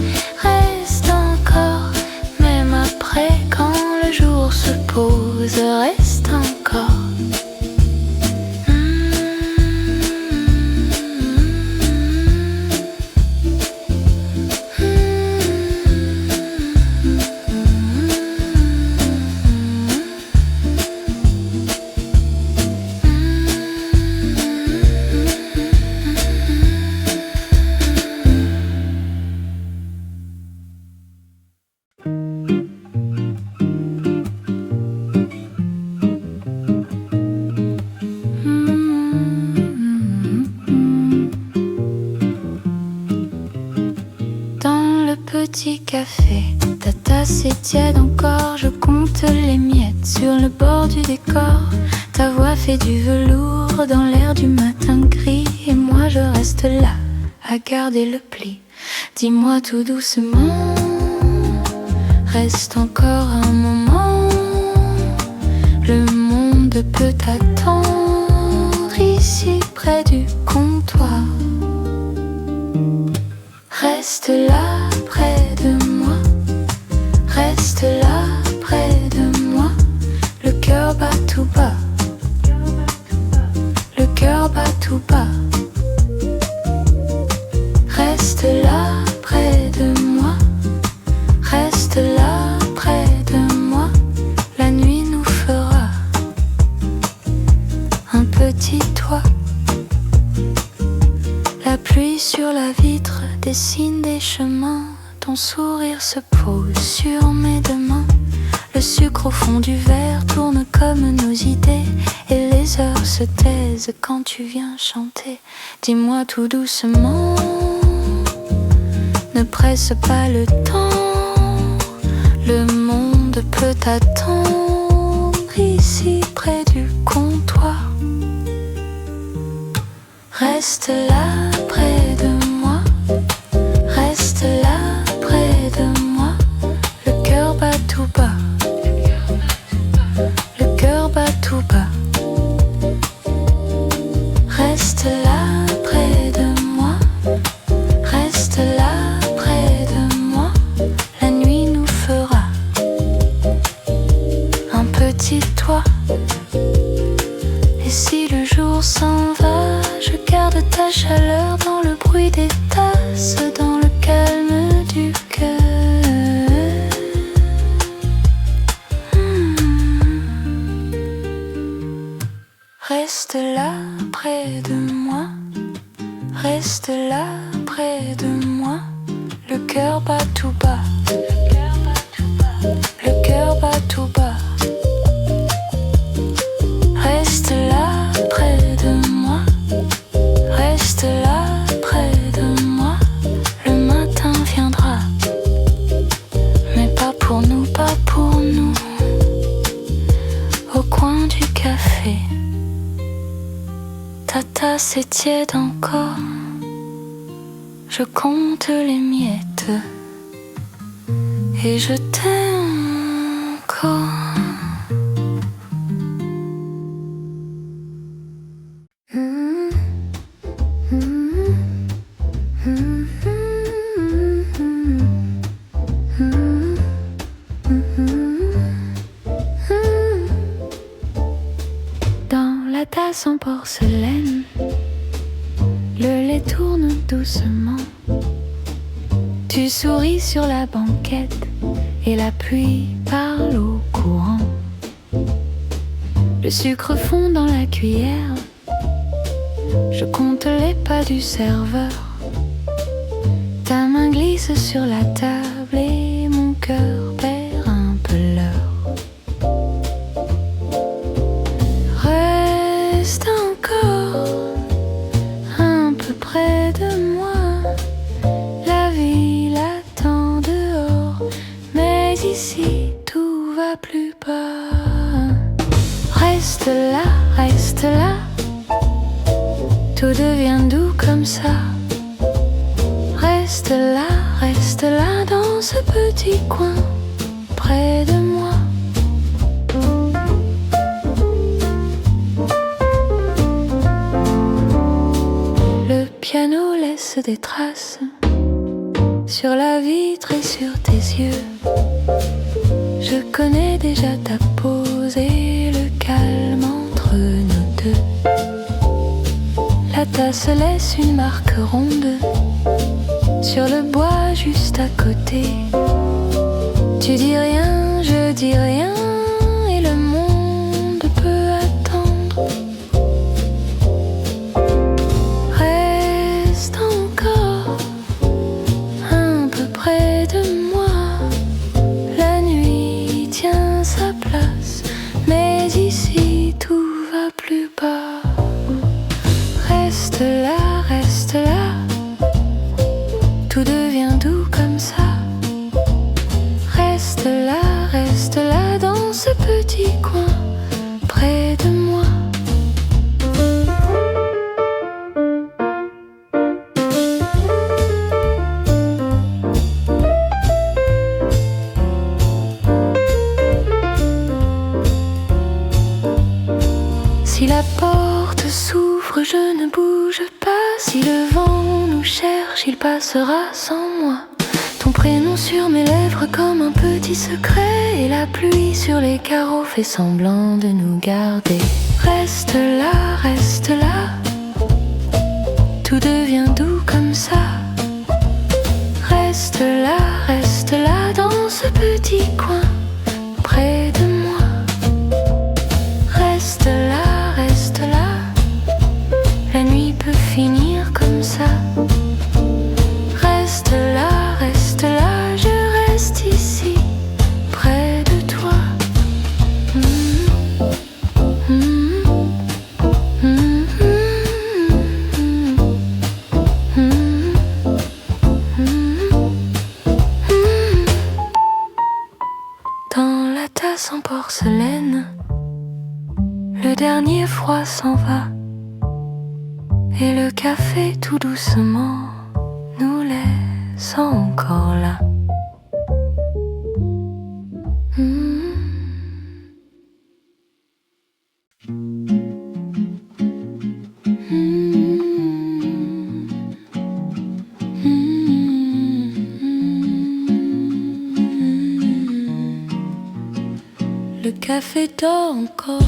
même après quand le jour se pose. Reste encore. Petit café, ta tasse est tiède encore. Je compte les miettes sur le bord du décor. Ta voix fait du velours dans l'air du matin gris. Et moi je reste là, à garder le pli. Dis-moi tout doucement, reste encore un moment. Le monde peut attendre ici près du comptoir. Reste là près de moi, reste là près de moi. Le cœur bat tout bas, le cœur bat tout bas. Reste là près de moi, reste là près de moi. La nuit nous fera un petit toit. La pluie sur la vitre dessine des chemins. Ton sourire se pose sur mes deux mains. Le sucre au fond du verre tourne comme nos idées. Et les heures se taisent quand tu viens chanter. Dis-moi tout doucement, ne presse pas le temps. Le monde peut attendre ici près du comptoir. Reste là près de moi, reste là près de moi. Le cœur bat tout bas, le cœur bat tout bas. Reste là près de moi, reste là près de moi. La nuit nous fera un petit toit. Et si le jour s'en va, je garde ta chaleur dans le bruit des tasses, dans le calme du cœur. Reste là près de moi, reste là près de moi. Le cœur bat tout bas, le cœur bat tout bas. Reste là près de moi, reste là près de moi. Le matin viendra, mais pas pour nous, pas pour nous. Au coin du café, ta tasse est tiède encore. Je compte les miettes et je t'aime encore. Dans la tasse en porcelaine, le lait tourne doucement. Tu souris sur la banquette et la pluie parle au courant. Le sucre fond dans la cuillère. Je compte les pas du serveur. Ta main glisse sur la table et mon cœur perd un peu l'heure. Reste encore un peu près de moi. La ville attend dehors, mais reste là dans ce petit coin, près de moi. Le piano laisse des traces sur la vitre et sur tes yeux. Je connais déjà ta pose et le calme entre nous deux. La tasse laisse une marque ronde sur le bois juste à côté. Tu dis rien, je dis rien, et le monde peut attendre. Reste encore un peu près de moi. La nuit tient sa place, mais ici tout va plus bas. Reste là, tout devient doux comme ça. Reste là dans ce petit coin, près de moi. Si la porte s'ouvre, je ne bouge pas. Si le vent nous cherche, il passera sans moi. Ton prénom sur mes lèvres comme un petit secret, et la pluie sur les carreaux fait semblant de nous garder. Reste là, tout devient doux comme ça. Reste là dans ce petit coin, près de moi. Reste là, la nuit peut finir comme ça. Reste là, je reste ici, près de toi. Dans la tasse en porcelaine, le dernier froid s'en va, et le café tout doucement nous laisse encore là. Le café dort encore,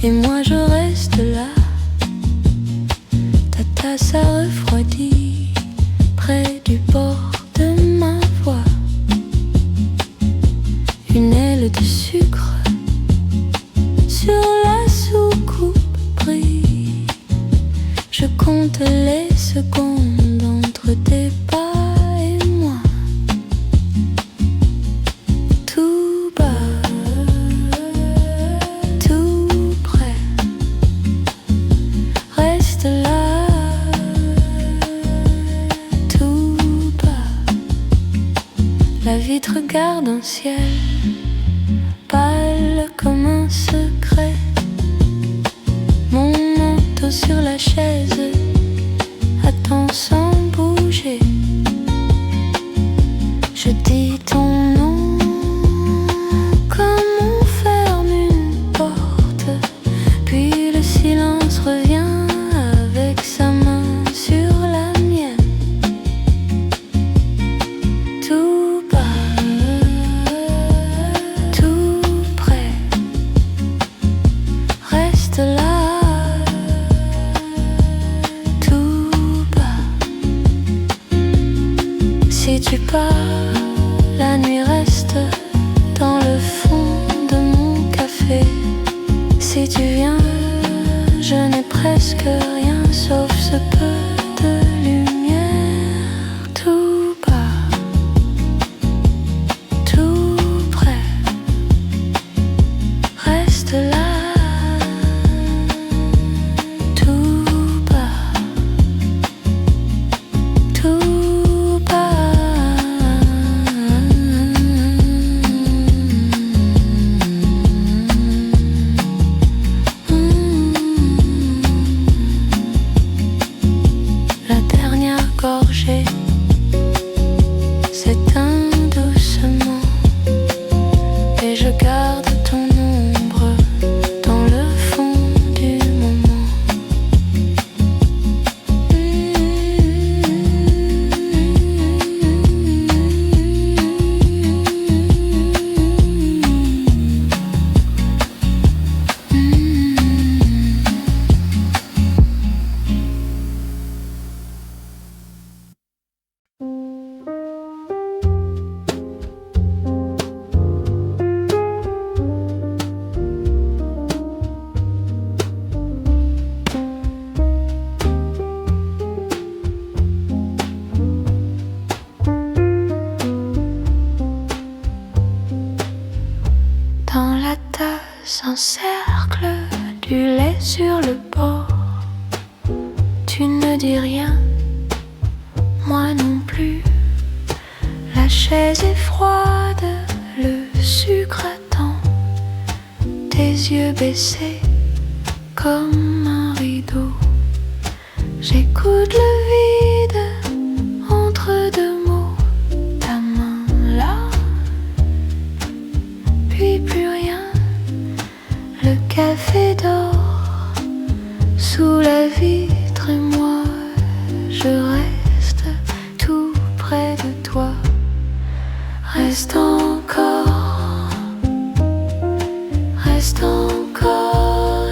et moi je reste là. Ta tasse a refroidi près du bord de ma voix. Une aile de sucre sur la soucoupe brille. Je compte les secondes entre tes pas et moi. Tout bas, tout près. Reste là, tout bas. La vitre garde un ciel pâle comme un secret. Mon manteau sur la chaise attend sans bouger. Je dis ton nom comme on ferme une porte, puis le silence revient avec sa main sur la mienne. Tout bas, tout près. Reste là, tout bas. Si tu pars, la nuit reste dans le fond de mon café. Si tu viens, je n'ai presque rien sauf ce peu de lumière. Tout bas, tout près. Reste là, tout bas, tout bas. toucher, s'éteint doucement et je garde ton ombre dans le fond du moment. Dans la tasse, un cercle, du lait sur le bord. Tu ne dis rien, moi non plus. La chaise est froide, le sucre attend. Tes yeux baissés comme un rideau. J'écoute le vide entre deux mots. Ta main là, puis plus rien. Le café dort sous la vitre et moi je reste tout près de toi. Reste encore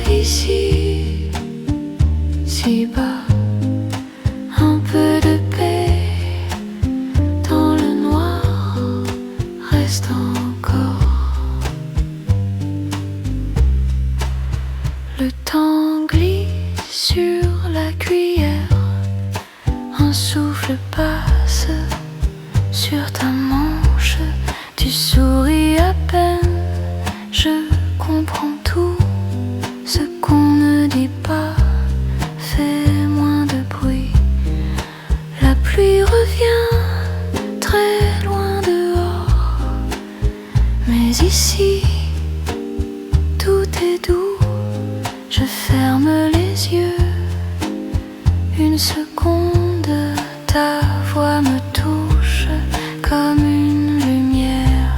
ici, si bas, un peu de paix dans le noir. Reste encore. Le temps glisse sur la cuillère, un souffle passe sur ta manche. Tu souris à peine, je comprends tout. Ce qu'on ne dit pas fait moins de bruit. La pluie revient très loin dehors, mais ici tout est doux. Je ferme les yeux une seconde, ta voix me touche comme une lumière.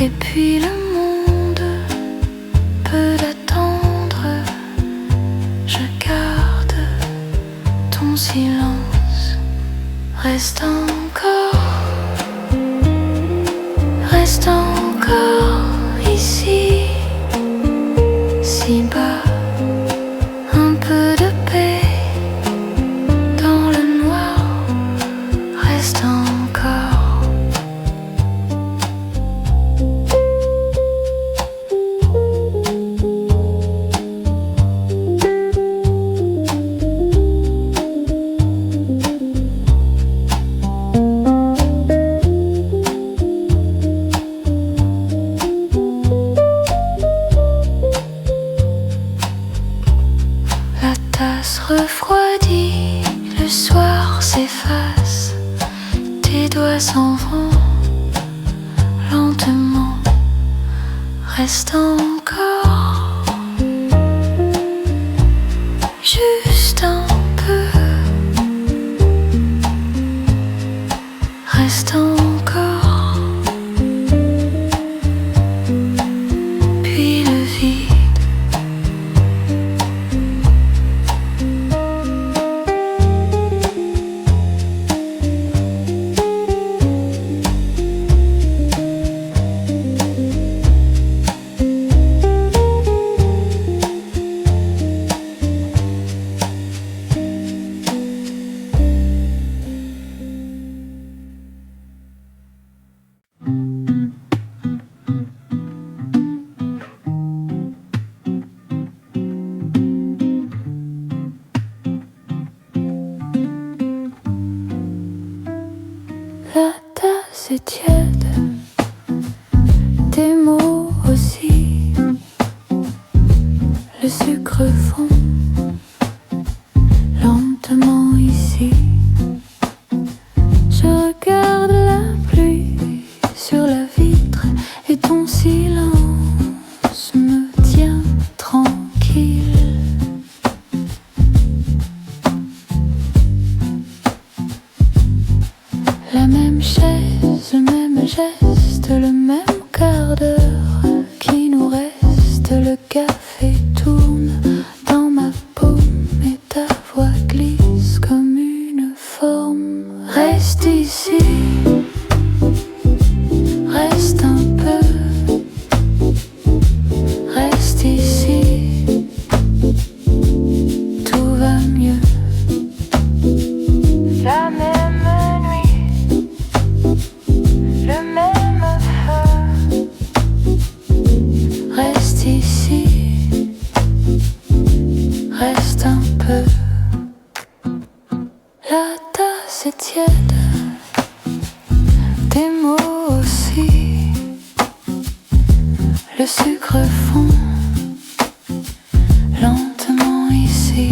Et puis le monde peut attendre. Je garde ton silence. Reste encore ici, si bas, un peu de paix dans le noir. Reste encore. La tasse refroidit, le soir s'efface, tes doigts s'en vont lentement. Reste encore, juste un peu. Reste encore, puis le vide. La tasse est tiède, tes mots aussi. Le sucre fond lentement ici. Je regarde la pluie sur la vitre et ton silence me tient tranquille. La même chaise, le même geste, le même quart d'heure qui nous reste. Le café tourne dans ma paume et ta voix glisse comme une forme. Reste ici, reste un peu, reste ici, tout va mieux. La même nuit, le même feu. Reste ici, reste un peu. La tasse est tiède, tes mots aussi. Le sucre fond lentement ici.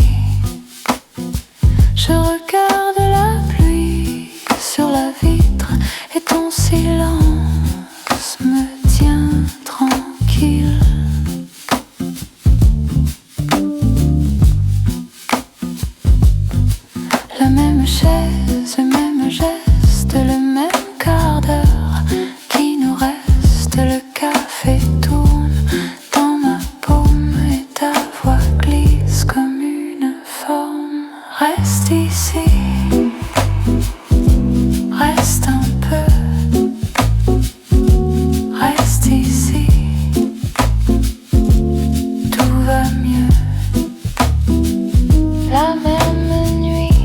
Je regarde la pluie sur la vitre et ton silence me tient tranquille. La même chaise, le même geste, le même quart d'heure qui nous reste. Le café tourne dans ma paume et ta voix glisse comme une forme. Reste ici, reste un peu, reste ici, tout va mieux. La même nuit,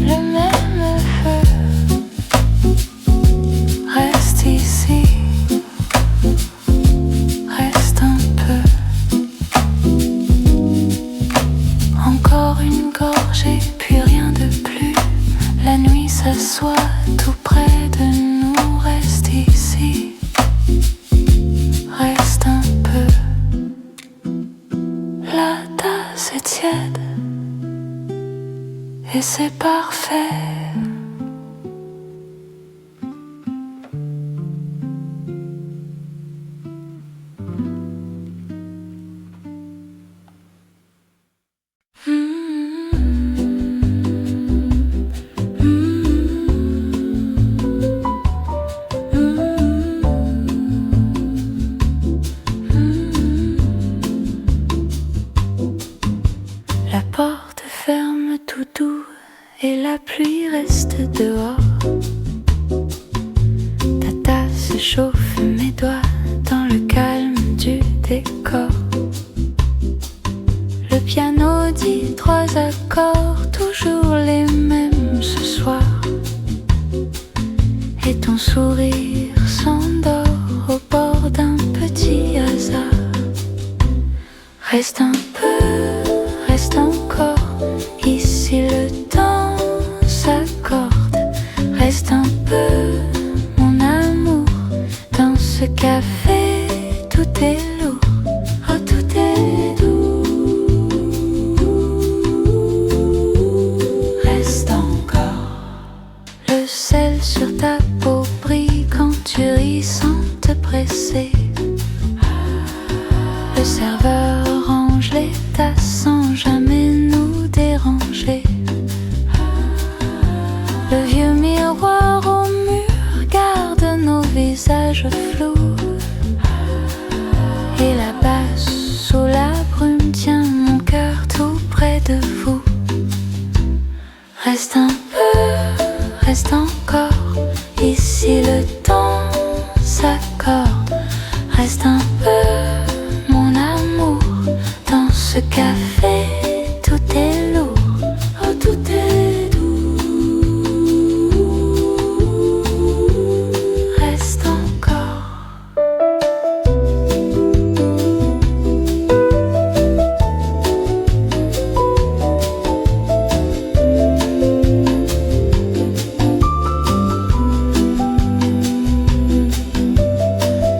le même feu. Reste ici, reste un peu. Encore une gorgée, puis rien de plus. La nuit s'assoit tout près de nous. Reste ici, reste un peu. La tasse est tiède et c'est parfait. La porte ferme tout doux et la pluie reste dehors. Ta tasse chauffe mes doigts dans le calme du décor. Le piano dit 3 accords, toujours les mêmes ce soir. Et ton sourire s'endort au bord d'un petit hasard. Reste un peu, reste encore, ici le temps s'accorde. Reste un peu, mon amour, dans ce café tout est lourd. Oh, tout est doux. Reste encore. Le sel sur ta peau brille quand tu ris sans te presser. Le serveur range les tasses sans jamais nous déranger. Le vieux miroir au mur garde nos visages flous. Et la basse sous la brume tient mon cœur tout près de vous. Reste un peu, reste encore, ici le temps s'accorde. Reste un peu, mon amour, dans ce café tout est lourd. Oh, tout est doux. Reste encore.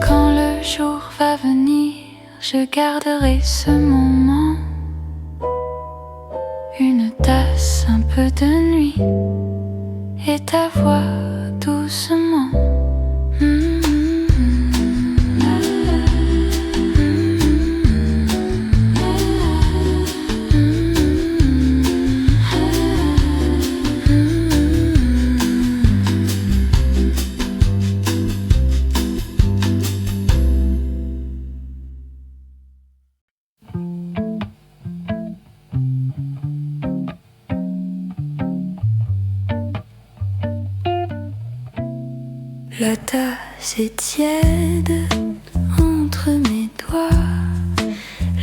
Quand le jour va venir, je garderai ce moment. Une tasse, un peu de nuit et ta voix doucement. La tasse est tiède entre mes doigts,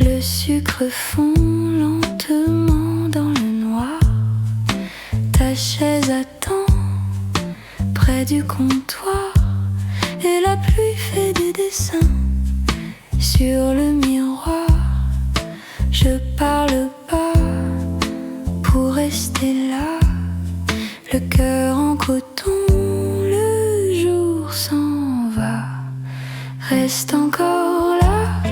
le sucre fond lentement dans le noir. Ta chaise attend près du comptoir et la pluie fait des dessins sur le miroir. Je parle pas pour rester là, le cœur en coton. Le jour s'en va. Reste encore là,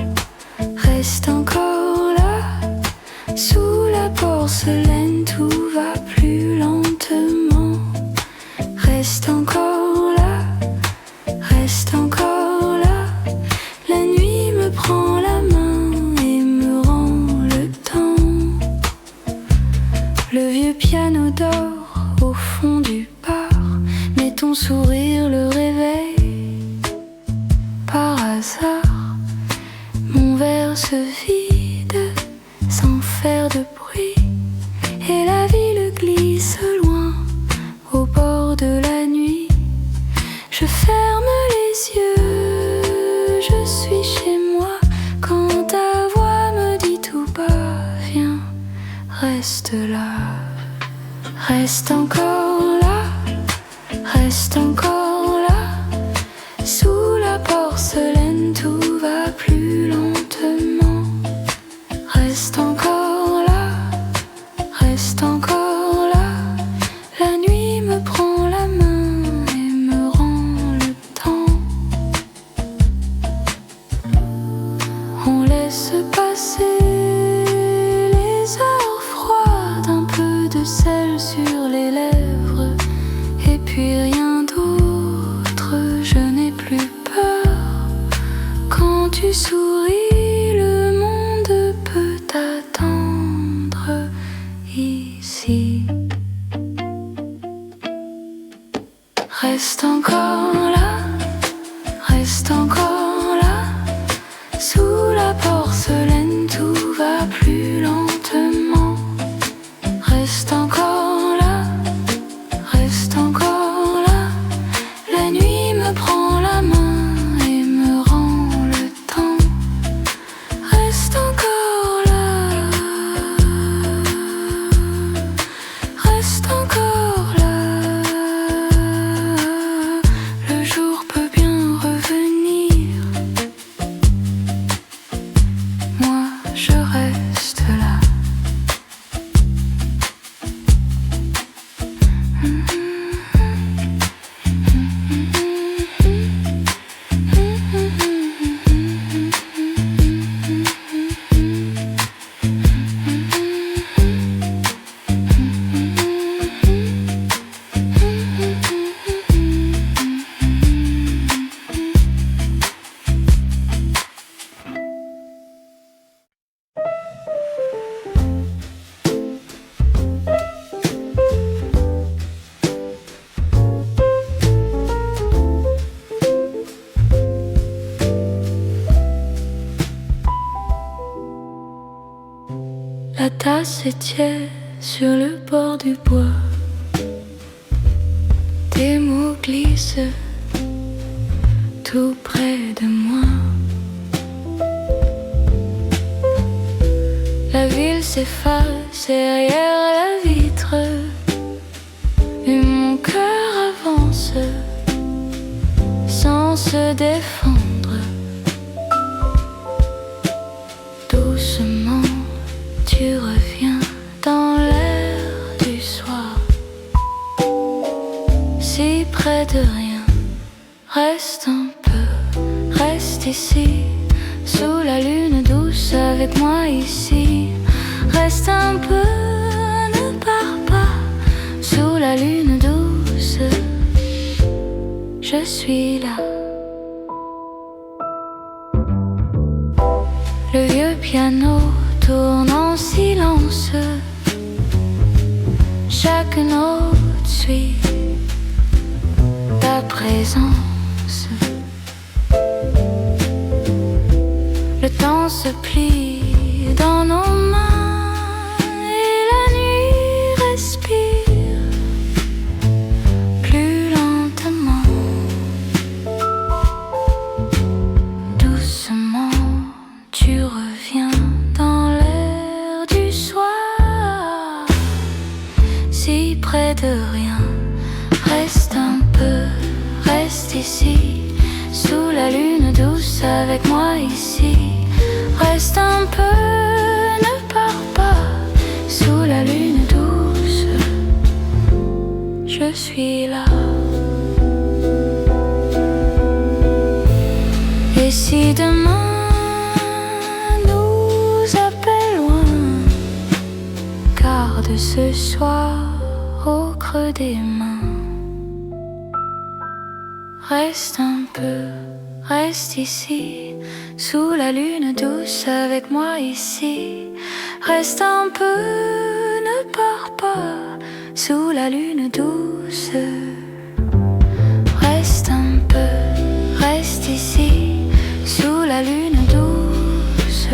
reste encore là. Sous la porcelaine tout va plus lentement. Reste encore là, reste encore là. La nuit me prend la main et me rend le temps. Le vieux piano dort au fond du bar, mais ton sourire le réveille. Par hasard, mon verre se vide sans faire de bruit, et la ville glisse loin au bord de la nuit. Je ferme les yeux, je suis chez moi, quand ta voix me dit tout bas, viens, reste là. Reste encore là, reste encore là. Sous la porcelaine tout va plus lentement. Reste encore là, reste encore là. La nuit me prend la main et me rend le temps. On laisse passer les heures froides, un peu de sel sur les lèvres, et puis rien d'autre. Je n'ai plus peur. Quand tu souris, le monde peut t'attendre ici. Reste encore là, reste encore là. Sous la porcelaine tout va plus lentement. Reste encore là, reste encore là. La nuit me prend la main et me rend le temps. Reste encore là, reste encore là. Le jour peut bien revenir, moi je reste là. La tasse est tiède sur le bord du bois. Tes mots glissent tout près de moi. La ville s'efface derrière la vitre, et mon cœur avance sans se défendre. Doucement tu reviens dans l'air du soir, si près de rien. Reste un peu, reste ici, sous la lune douce avec moi ici. Reste un peu, ne pars pas, sous la lune douce, je suis là. Le vieux piano tourne en silence, chaque note suit ta présence. Le temps se plie dans nos mains et la nuit respire plus lentement. si près de rien. Reste un peu, reste ici, sous la lune douce avec moi ici. Reste un peu, ne pars pas, sous la lune douce, je suis là. Et si demain nous appelle loin, garde ce soir au creux des mains. Reste un peu, reste ici, sous la lune douce avec moi ici. Reste un peu, ne pars pas, sous la lune douce. Reste un peu, reste ici, sous la lune douce.